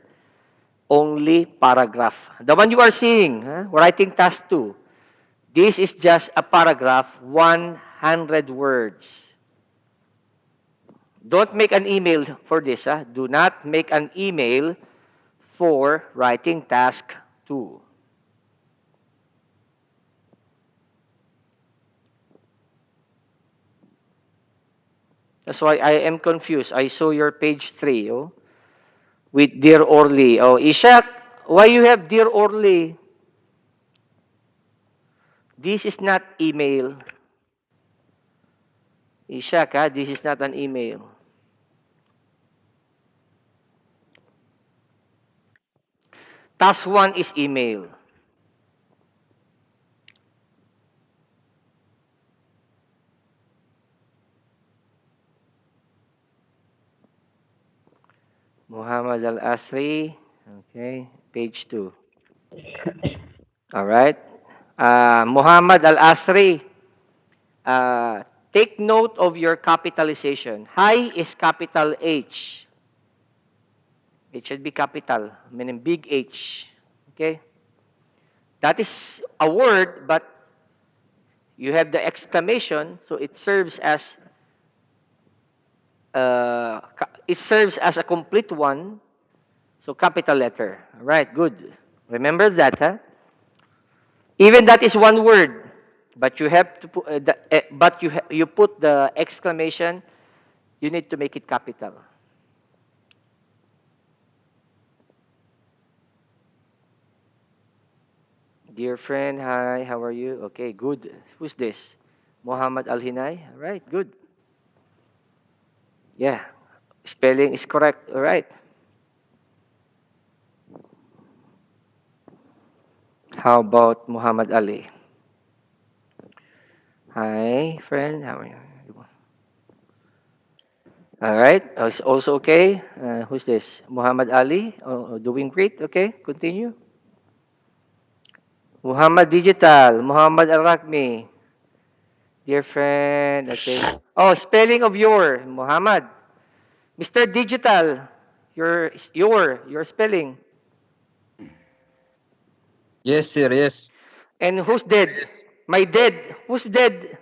[SPEAKER 1] only paragraph. The one you are seeing, writing task 2, this is just a paragraph, 100 words. Don't make an email for this. Do not make an email for writing task 2. That's why I am confused. I saw your page 3, oh, with Dear Orly. Oh, Ishak, why you have Dear Orly? This is not email. Ishak, this is not an email. Task 1 is email. Muhammad Al-Asri. Okay, page 2. All right. Muhammad Al-Asri, uh, take note of your capitalization. Hi is capital H. It should be capital, meaning big H. Okay? That is a word, but you have the exclamation, so it serves as a complete one. So capital letter. All right, good. Remember that, huh? Even that is one word, but you have to put, you put the exclamation. You need to make it capital. Dear friend, hi, how are you? Okay, good. Who's this? Muhammad Al Hinay. All right, good. Yeah, spelling is correct. All right. How about Muhammad Ali? Hi, friend. How are you? All right. It's also okay. Who's this? Muhammad Ali. Doing great. Okay, continue. Muhammad Digital. Muhammad Al Rakmi. Dear friend. Okay. Oh, spelling of your Muhammad. Mr. Digital. Your spelling.
[SPEAKER 3] Yes, sir. Yes.
[SPEAKER 1] And who's dead? My dead. Who's dead?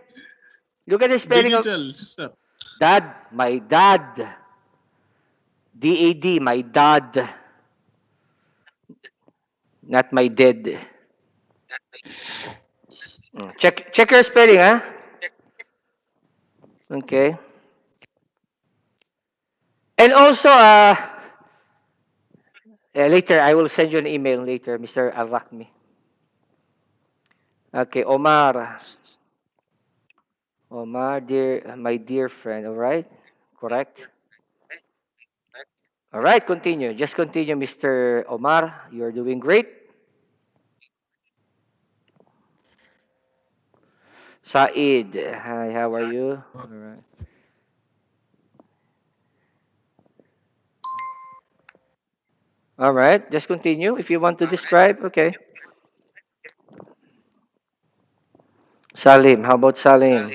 [SPEAKER 1] Look at the spelling of
[SPEAKER 4] digital, sir.
[SPEAKER 1] dad. My dad. D-A-D. My dad. Not my dead. Check your spelling, huh? Okay. And also, later I will send you an email later, Mr. Avakmi. Okay, Omar. Omar, dear, my dear friend. All right, correct. All right, continue. Just continue, Mr. Omar. You're doing great. Said, hi, how are you? All right. All right, just continue. If you want to describe, okay. Salim, how about Salim?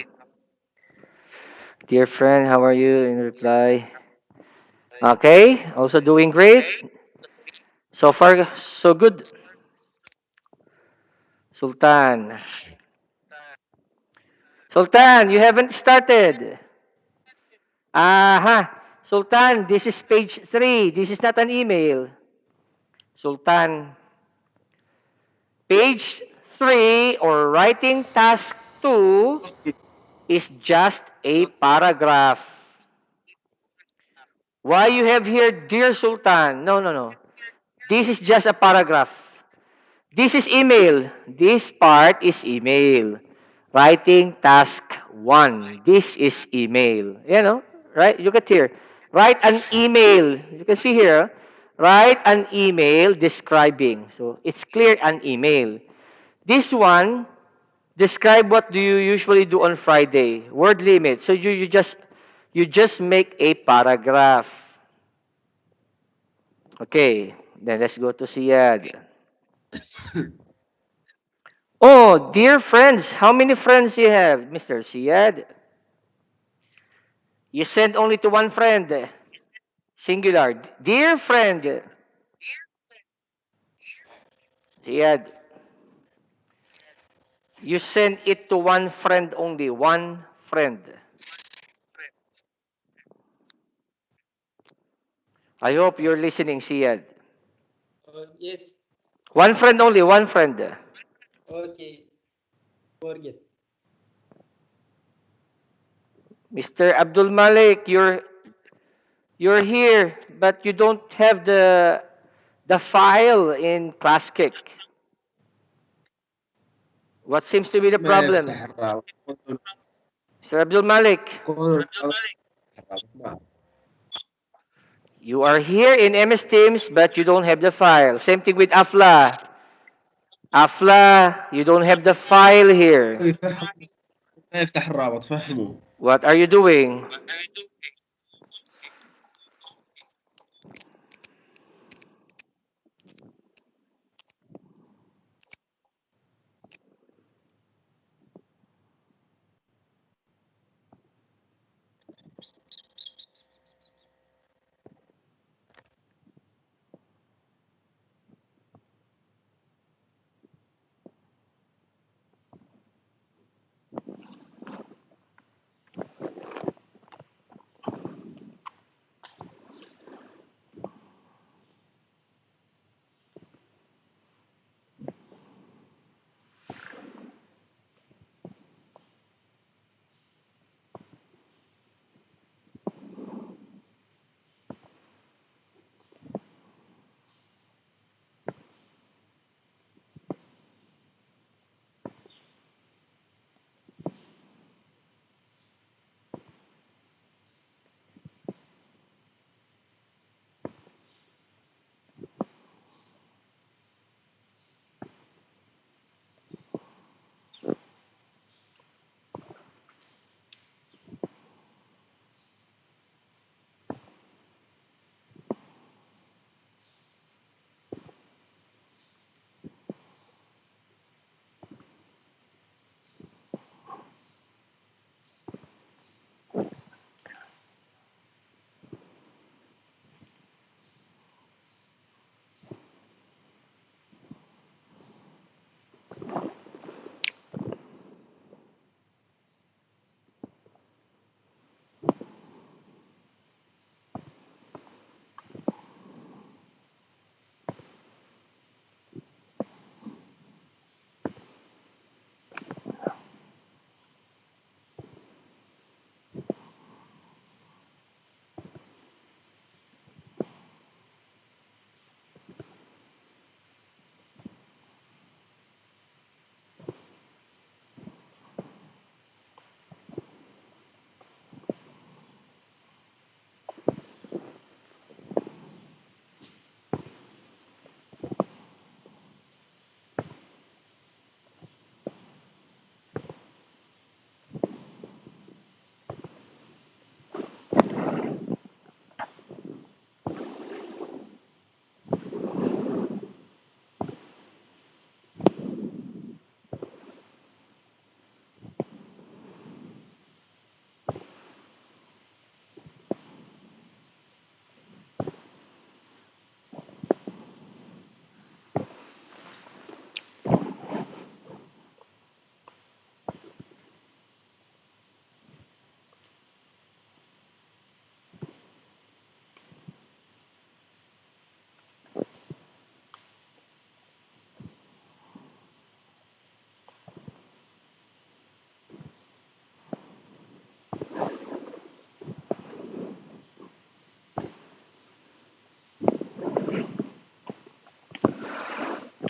[SPEAKER 1] Dear friend, how are you? In reply, okay, also doing great. So far, so good. Sultan. Sultan, you haven't started. Aha. Sultan, this is page 3. This is not an email. Sultan, page 3 or writing task 2 is just a paragraph. Why you have here, dear Sultan? No, no, no. This is just a paragraph. This is email. This part is email. Writing task 1. This is email. You know, right? Look at here. Write an email. You can see here. Write an email describing. So it's clear an email. This one, describe what do you usually do on Friday. Word limit. So you just make a paragraph. Okay. Then let's go to Siad. Oh, dear friends, how many friends you have, Mr. Siad? You send only to one friend, singular. Dear friend, Siad, you send it to one friend only, one friend. I hope you're listening, Siad.
[SPEAKER 4] Yes.
[SPEAKER 1] One friend only, one friend.
[SPEAKER 4] Okay. Forget.
[SPEAKER 1] Mr. Abdul Malik, you're here, but you don't have the file in ClassKick. What seems to be the
[SPEAKER 3] ما يفتح
[SPEAKER 1] problem?
[SPEAKER 3] الراوت.
[SPEAKER 1] Mr. Abdul Malik,
[SPEAKER 3] قولوا الراوت.
[SPEAKER 1] you are here in MS Teams, but you don't have the file. Same thing with Afla. Afla, you don't have the file here.
[SPEAKER 3] ما يفتح الرابط فهموا.
[SPEAKER 1] What are you doing?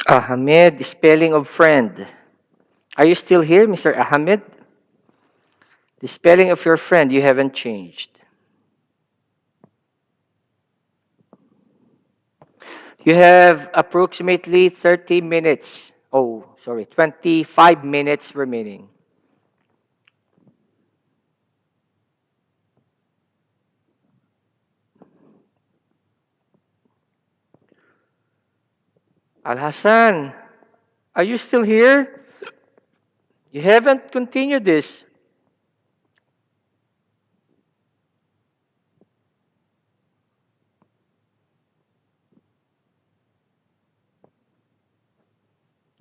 [SPEAKER 1] Ahmed, spelling of friend. Are you still here, Mr. Ahmed? The spelling of your friend you haven't changed. You have approximately 30 minutes. Oh, sorry, 25 minutes remaining. Al Hassan, are you still here? You haven't continued this.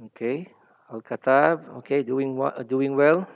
[SPEAKER 1] Okay. Al Katab, okay, doing well.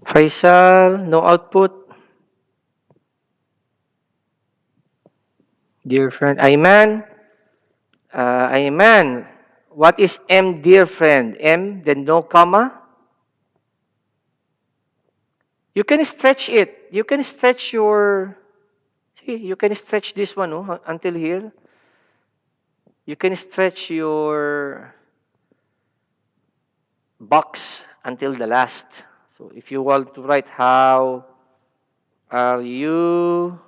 [SPEAKER 1] Faisal, no output. Dear friend, Ayman, what is M, dear friend? M, then no comma? You can stretch it. You can stretch your, see, you can stretch this one oh, until here. You can stretch your box until the last. So if you want to write how are you,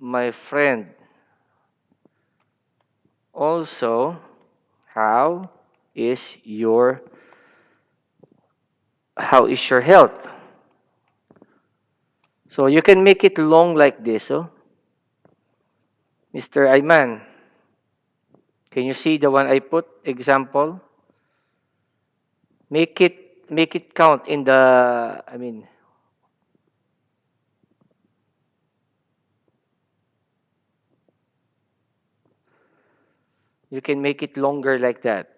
[SPEAKER 1] my friend? Also, how is your how is your health? So you can make it long like this, oh. Mr. Ayman, can you see the one I put example? Make it count in the I mean you can make it longer like that.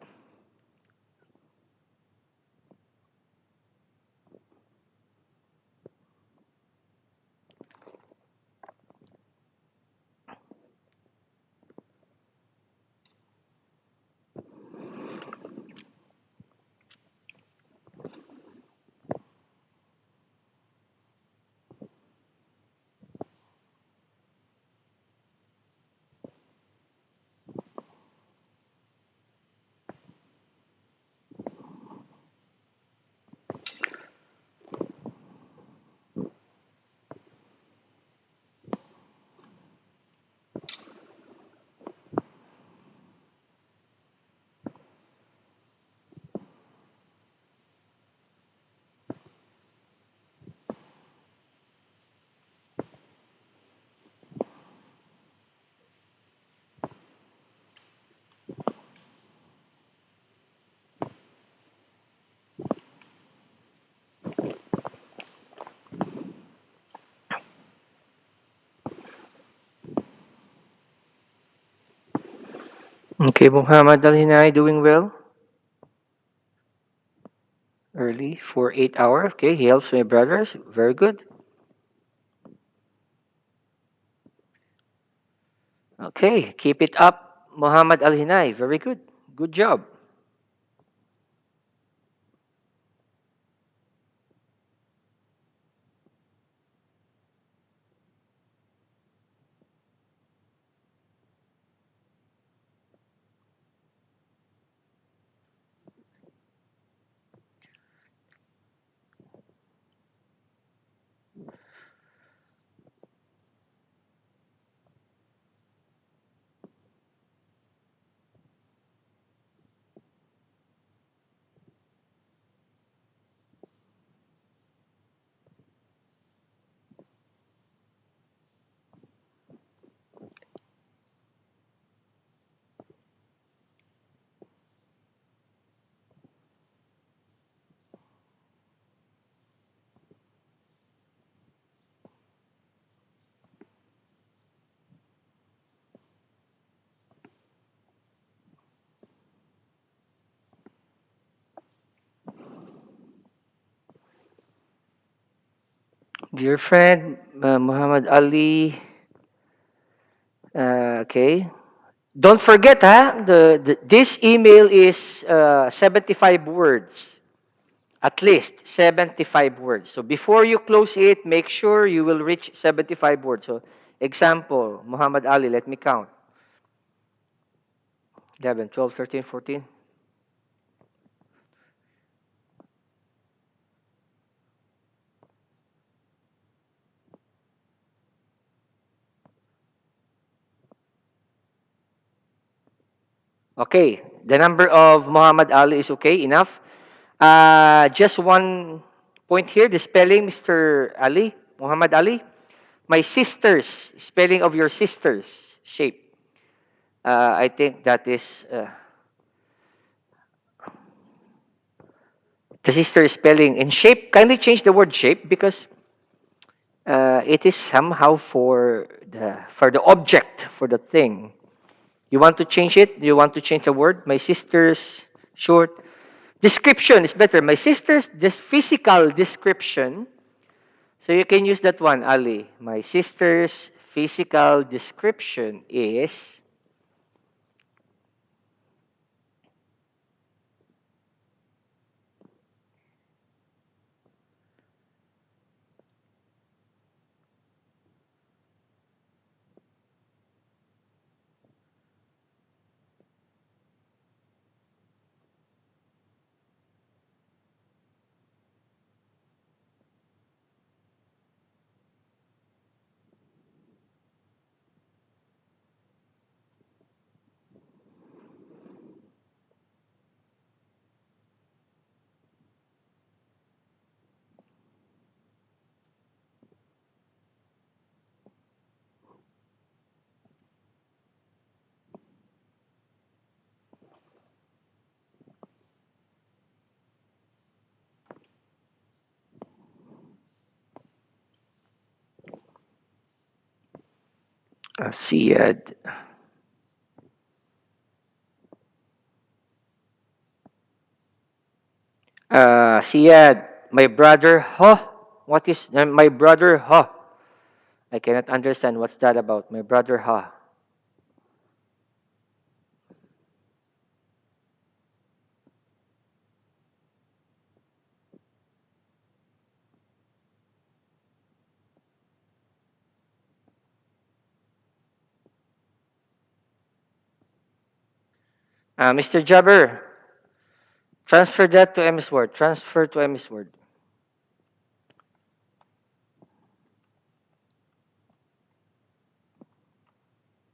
[SPEAKER 1] Okay, Muhammad Al Hinay doing well. Early for 8 hours. Okay, he helps my brothers. Very good. Okay, keep it up, Muhammad Al Hinay. Very good. Good job. Dear friend, Muhammad Ali. Okay. Don't forget, this email is 75 words. At least 75 words. So before you close it, make sure you will reach 75 words. So example, Muhammad Ali, let me count. 11, 12, 13, 14. Okay, the number of Muhammad Ali is okay, enough. Just one point here, the spelling, Mr. Ali, Muhammad Ali. My sister's, spelling of your sister's shape. I think that is the sister spelling in shape. Kindly change the word shape because it is somehow for the object, for the thing. You want to change it? You want to change the word? My sister's short description is better. My sister's this physical description. So you can use that one, Ali. My sister's physical description is Siyad. Siyad. My brother, huh? What is my brother, huh? I cannot understand what's that about. My brother, huh? Mr. Jabber, transfer that to MS Word. Transfer to MS Word.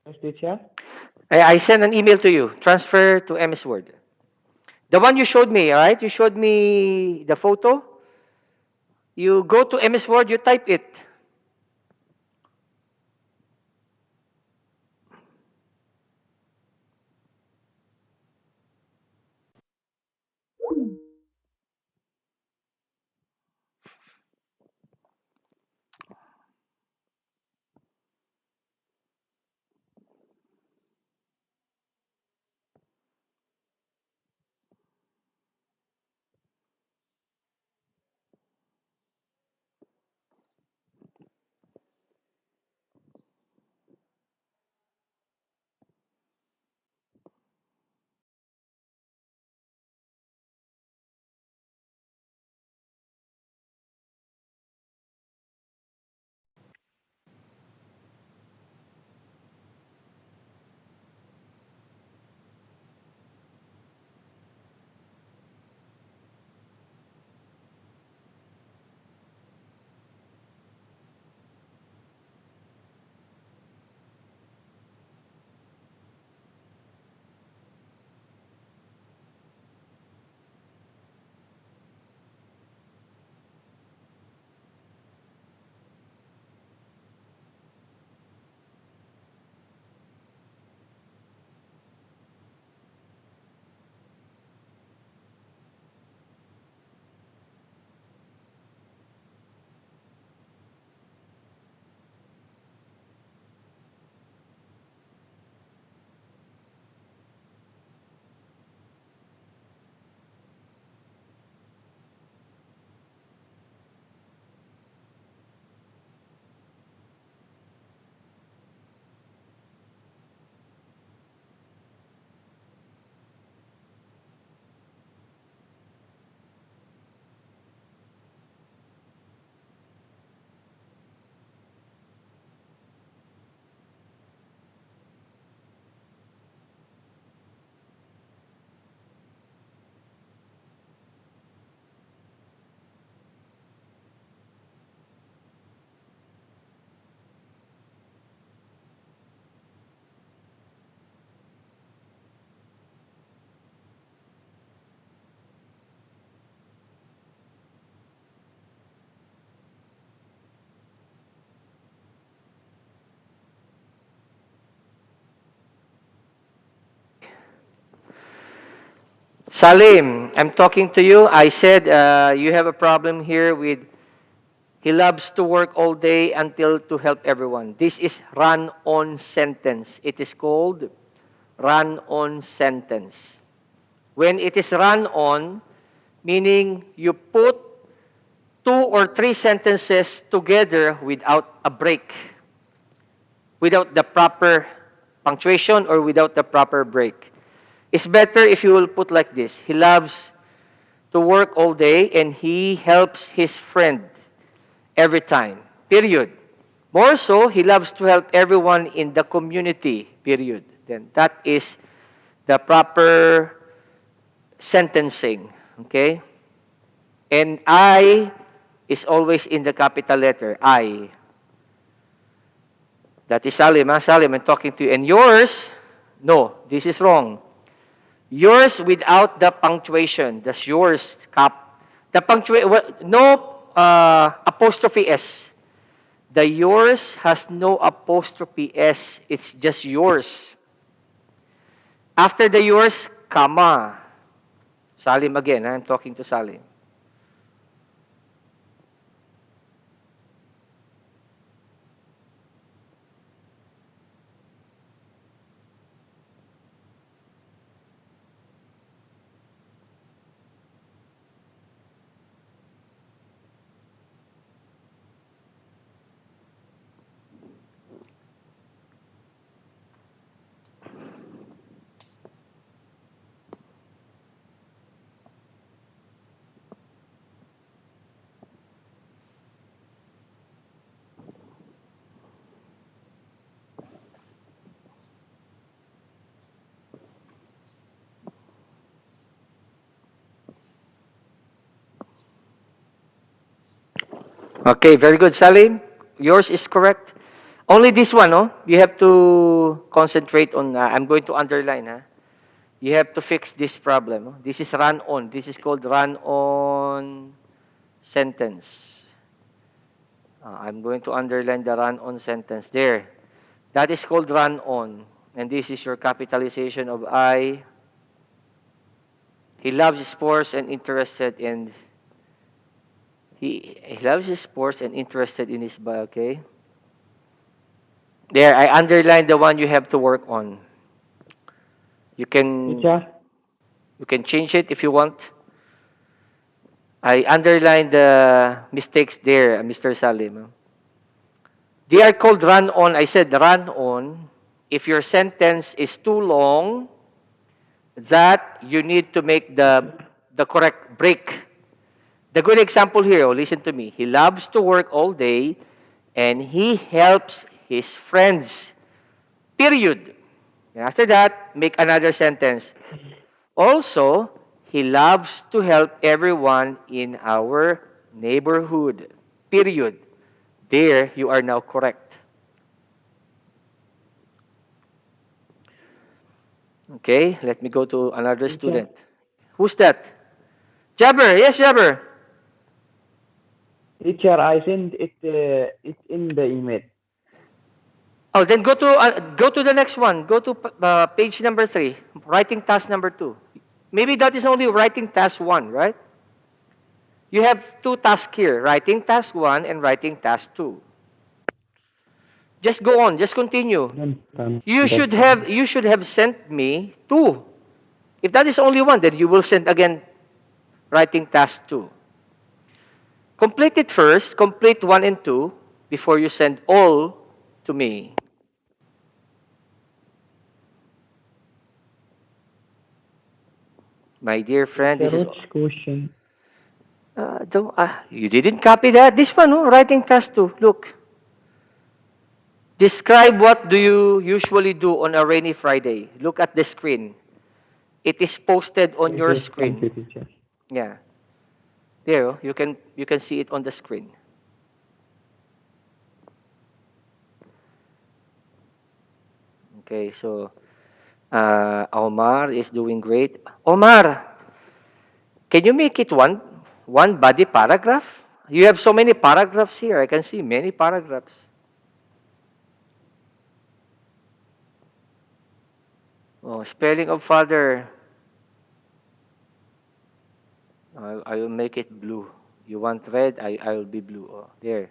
[SPEAKER 2] Yes, teacher.
[SPEAKER 1] I sent an email to you. Transfer to MS Word. The one you showed me, all right? You showed me the photo. You go to MS Word, you type it. Salim, I'm talking to you. I said you have a problem here with he loves to work all day until to help everyone. This is run-on sentence. It is called run-on sentence. When it is run-on, meaning you put two or three sentences together without a break, without the proper punctuation or without the proper break. It's better if you will put like this. He loves to work all day and he helps his friend every time. Period. More so, he loves to help everyone in the community. Period. Then that is the proper sentencing. Okay? And I is always in the capital letter. I. That is Salim. Huh? Salim, I'm talking to you. And yours, no, this is wrong. Yours without the punctuation. That's yours. The punctuation, no apostrophe S. The yours has no apostrophe S. It's just yours. After the yours, comma. Salim again. I'm talking to Salim. Okay, very good, Salim. Yours is correct. Only this one, no? You have to concentrate on, I'm going to underline, huh? You have to fix this problem. No? This is run on. This is called run on sentence. I'm going to underline the run on sentence there. That is called run on. And this is your capitalization of I. He loves sports and interested in he loves his sports and interested in his bio, okay? There, I underlined the one you have to work on. You can
[SPEAKER 2] Teacher,
[SPEAKER 1] you can change it if you want. I underlined the mistakes there, Mr. Salim. They are called run on. I said run on. If your sentence is too long, that you need to make the correct break. The good example here, oh, listen to me. He loves to work all day and he helps his friends. Period. And after that, make another sentence. Also, he loves to help everyone in our neighborhood. Period. There, you are now correct. Okay, let me go to another
[SPEAKER 2] teacher,
[SPEAKER 1] student. Who's that? Jabber. Yes, Jabber.
[SPEAKER 2] teacher, I sent it. It's in the email.
[SPEAKER 1] Oh, then go to the next one. Go to page number 3, writing task number 2. Maybe that is only writing task 1, right? You have two tasks here, writing task 1 and writing task 2. Just go on, just continue.
[SPEAKER 2] Don't
[SPEAKER 1] You
[SPEAKER 2] understand.
[SPEAKER 1] should have sent me 2. If that is only 1, then you will send again writing task 2. Complete it first, complete 1 and 2 before you send all to me. My dear friend,
[SPEAKER 2] Teacher,
[SPEAKER 1] this is
[SPEAKER 2] which question?
[SPEAKER 1] don't, you didn't copy that. This one, oh, writing task 2. Look. Describe what do you usually do on a rainy Friday. Look at the screen. It is posted on
[SPEAKER 2] Wait,
[SPEAKER 1] your
[SPEAKER 2] wait, come
[SPEAKER 1] screen.
[SPEAKER 2] to teacher.
[SPEAKER 1] Yeah. There, oh, you can see it on the screen. Okay, so Omar is doing great. Omar, can you make it one body paragraph? You have so many paragraphs here. I can see many paragraphs. Oh, spelling of father. I will make it blue. You want red? I will be blue. Oh, there.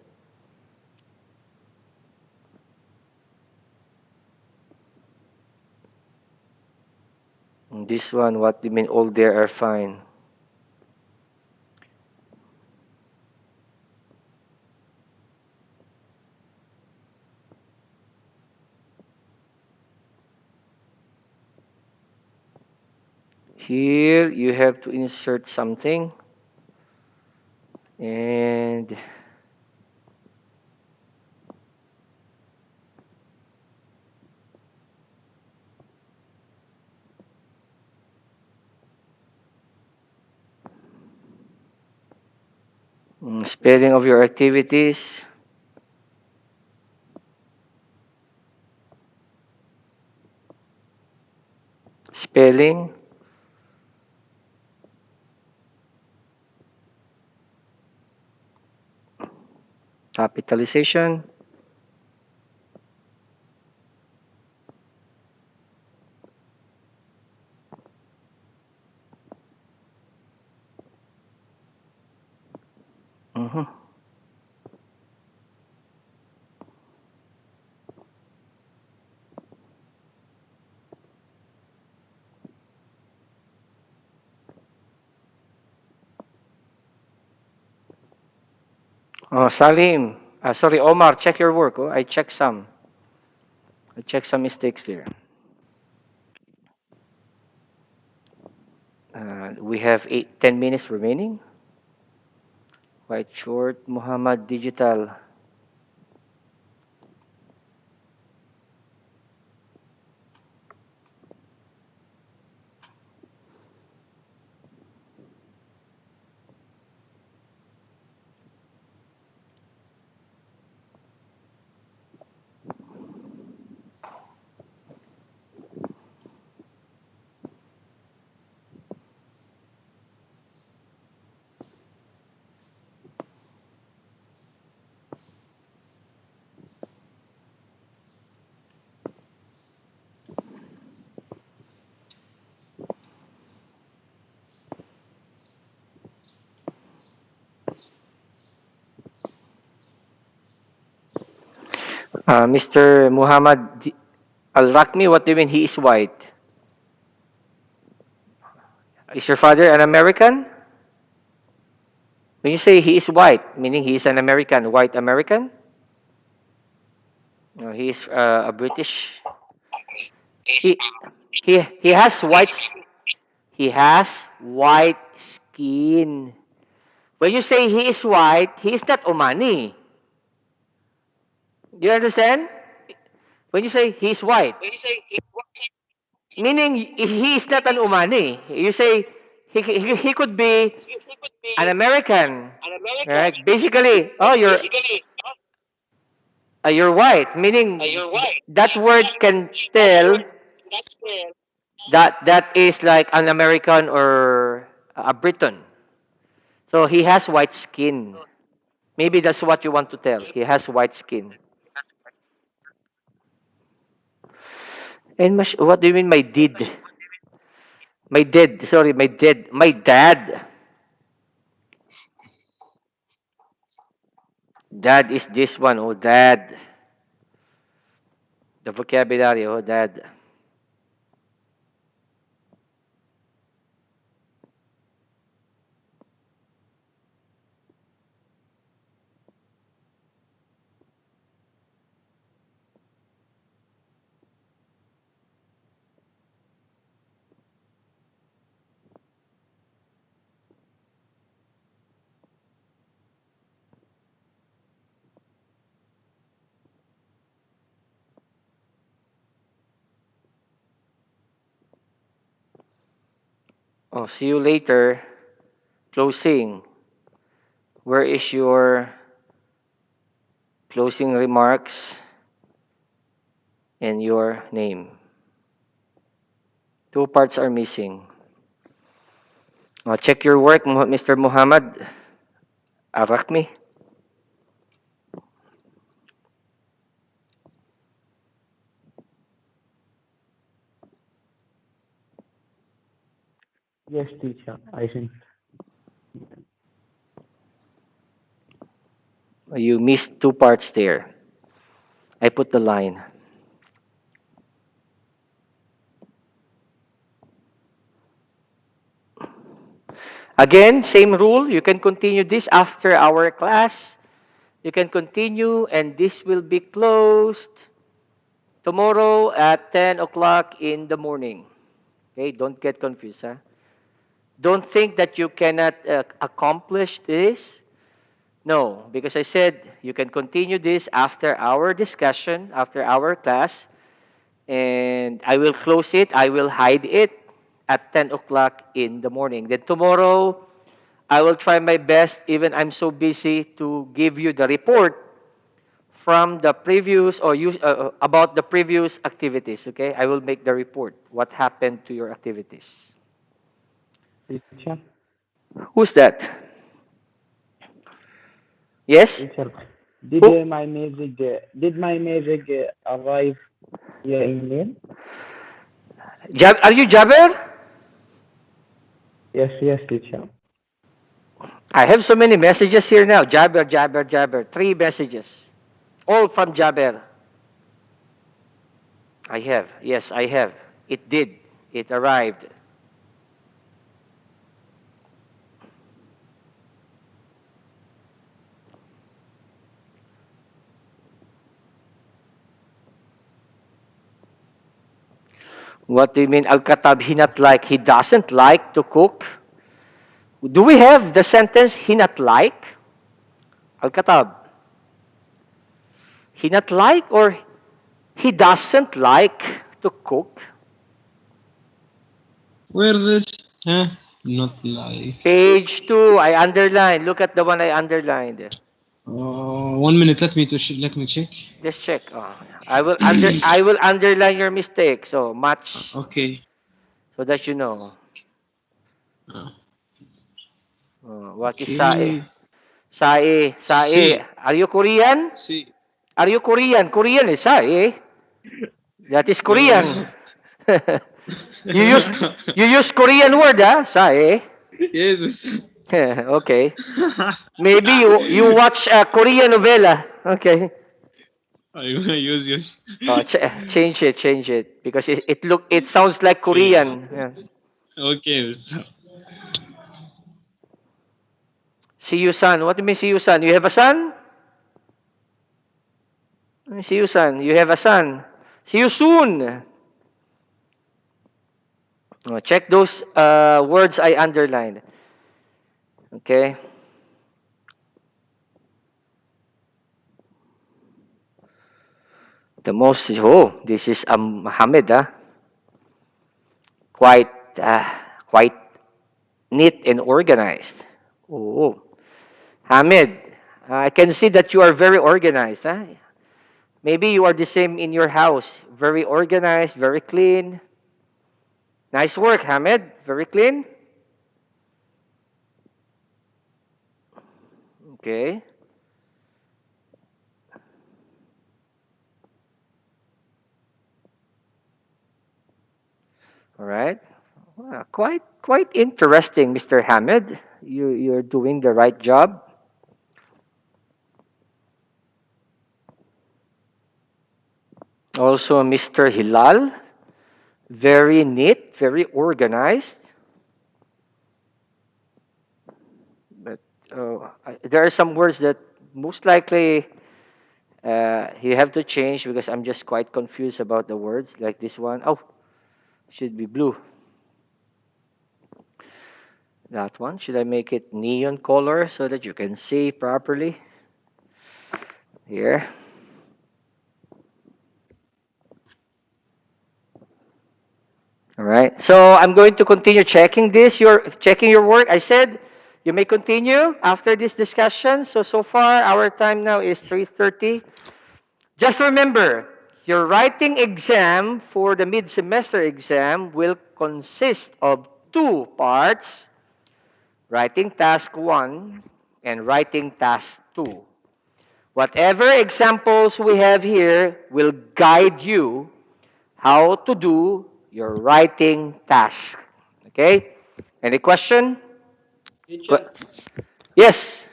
[SPEAKER 1] This one, what do you mean all there are fine? Here you have to insert something and spelling of your activities, spelling, capitalization, mhm. Oh, Salim, sorry, Omar, check your work. Oh, I checked some mistakes there. We have 10 minutes remaining. Quite short. Muhammad Digital. Mr. Muhammad Al-Rakmi, what do you mean he is white? Is your father an American? When you say he is white, meaning he is an American, white American? No, he is a British. He he has white skin. When you say he is white, he is not Omani. Do you understand? When you say he is white, meaning he is not an Omani. You say he could be an American, right? Basically, oh, you're white, meaning that word can tell that is like an American or a Briton. So he has white skin. Maybe that's what you want to tell. He has white skin. And what do you mean my did? My dead, sorry, my dad. Dad is this one, oh dad. The vocabulary, oh dad. Oh, see you later. Closing. Where is your closing remarks and your name? Two parts are missing. Check your work, Mr. Muhammad Arakmi.
[SPEAKER 2] Yes, teacher. I think.
[SPEAKER 1] You missed two parts there. I put the line. Again, same rule. You can continue this after our class. You can continue, and this will be closed tomorrow at 10 o'clock in the morning. Okay, don't get confused. Huh? Don't think that you cannot accomplish this. No, because I said you can continue this after our discussion, after our class, and I will close it. I will hide it at 10 o'clock in the morning. Then tomorrow, I will try my best, even I'm so busy, to give you the report from the previous or about the previous activities. Okay, I will make the report. What happened to your activities?
[SPEAKER 2] Teacher,
[SPEAKER 1] Who's that? Yes.
[SPEAKER 2] teacher,
[SPEAKER 1] Who?
[SPEAKER 2] did my message arrive via email?
[SPEAKER 1] Are you Jabber?
[SPEAKER 2] Yes, yes, teacher.
[SPEAKER 1] I have so many messages here now. Jabber, Jabber, Jabber. Three messages. All from Jabber. I have. Yes, I have. It did. It arrived. What do you mean, Al-Katab, he not like? He doesn't like to cook? Do we have the sentence, he not like? Al-Katab. He not like or he doesn't like to cook?
[SPEAKER 5] Where this? Huh? Not like.
[SPEAKER 1] Page 2, I underlined. Look at the one I underlined.
[SPEAKER 5] 1 minute. Let me check.
[SPEAKER 1] Just check. Oh, I will underline your mistake. So much
[SPEAKER 5] Okay.
[SPEAKER 1] so that you know.
[SPEAKER 5] Uh,
[SPEAKER 1] What is sae?
[SPEAKER 5] okay.
[SPEAKER 1] Sae, sae.
[SPEAKER 5] See.
[SPEAKER 1] Are you Korean?
[SPEAKER 5] See.
[SPEAKER 1] Are you Korean? Korean is sae. That is Korean.
[SPEAKER 5] No.
[SPEAKER 1] you use you use Korean word, ah, sae.
[SPEAKER 5] Yes, Mr.
[SPEAKER 1] Okay. Maybe you watch a Korean novela. Okay.
[SPEAKER 5] I use your
[SPEAKER 1] Change it because it sounds like
[SPEAKER 5] change
[SPEAKER 1] Korean.
[SPEAKER 5] it.
[SPEAKER 1] Yeah.
[SPEAKER 5] Okay, Mr.
[SPEAKER 1] See you, son. What do you mean, see you, son? You have a son? See you, son. You have a son. See you soon. Check those words I underlined. Okay. The most is, oh, this is Muhammad, quite, quite neat and organized. Oh, Hamid, I can see that you are very organized. Huh? Maybe you are the same in your house. Very organized, very clean. Nice work, Hamid. Very clean. Okay. All right. Well, quite interesting, Mr. Hamid. You're doing the right job. Also, Mr. Hilal, very neat, very organized. But there are some words that most likely you have to change because I'm just quite confused about the words. Like this one. Oh, should be blue. That one. Should I make it neon color so that you can see properly? Here. All right. So I'm going to continue checking this. You're checking your work. I said you may continue after this discussion. So far our time now is 3:30. Just remember, your writing exam for the mid-semester exam will consist of two parts, writing task 1 and writing task 2. Whatever examples we have here will guide you how to do your writing task. Okay? Any question?
[SPEAKER 4] Teacher,
[SPEAKER 1] Yes.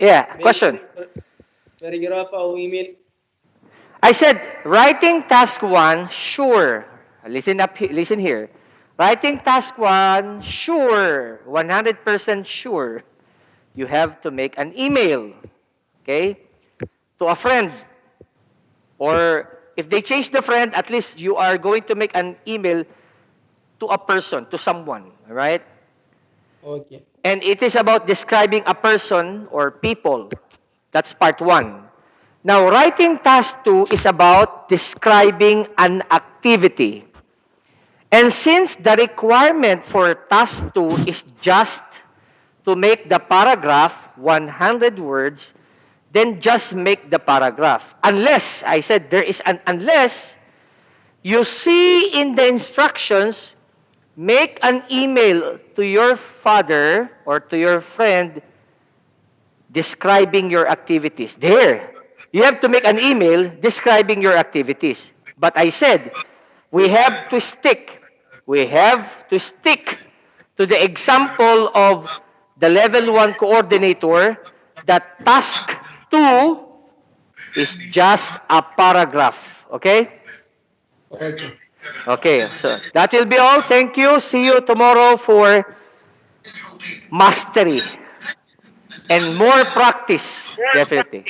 [SPEAKER 1] Yeah,
[SPEAKER 4] mail
[SPEAKER 1] question.
[SPEAKER 4] paragraph أو email.
[SPEAKER 1] I said writing task 1, sure. Listen up, listen here. Writing task 1, sure. 100% sure. You have to make an email, okay? To a friend. Or if they change the friend, at least you are going to make an email to a person, to someone, all right?
[SPEAKER 4] Okay.
[SPEAKER 1] And it is about describing a person or people. That's part 1. Now, writing task 2 is about describing an activity. And since the requirement for task 2 is just to make the paragraph 100 words, then just make the paragraph. Unless, I said there is an unless, you see in the instructions, make an email to your father or to your friend describing your activities. There. You have to make an email describing your activities. But I said, we have to stick. We have to stick to the example of the level 1 coordinator that task 2 is just a paragraph. Okay?
[SPEAKER 4] Okay.
[SPEAKER 1] Okay, so that will be all. Thank you. See you tomorrow for mastery and more practice, definitely.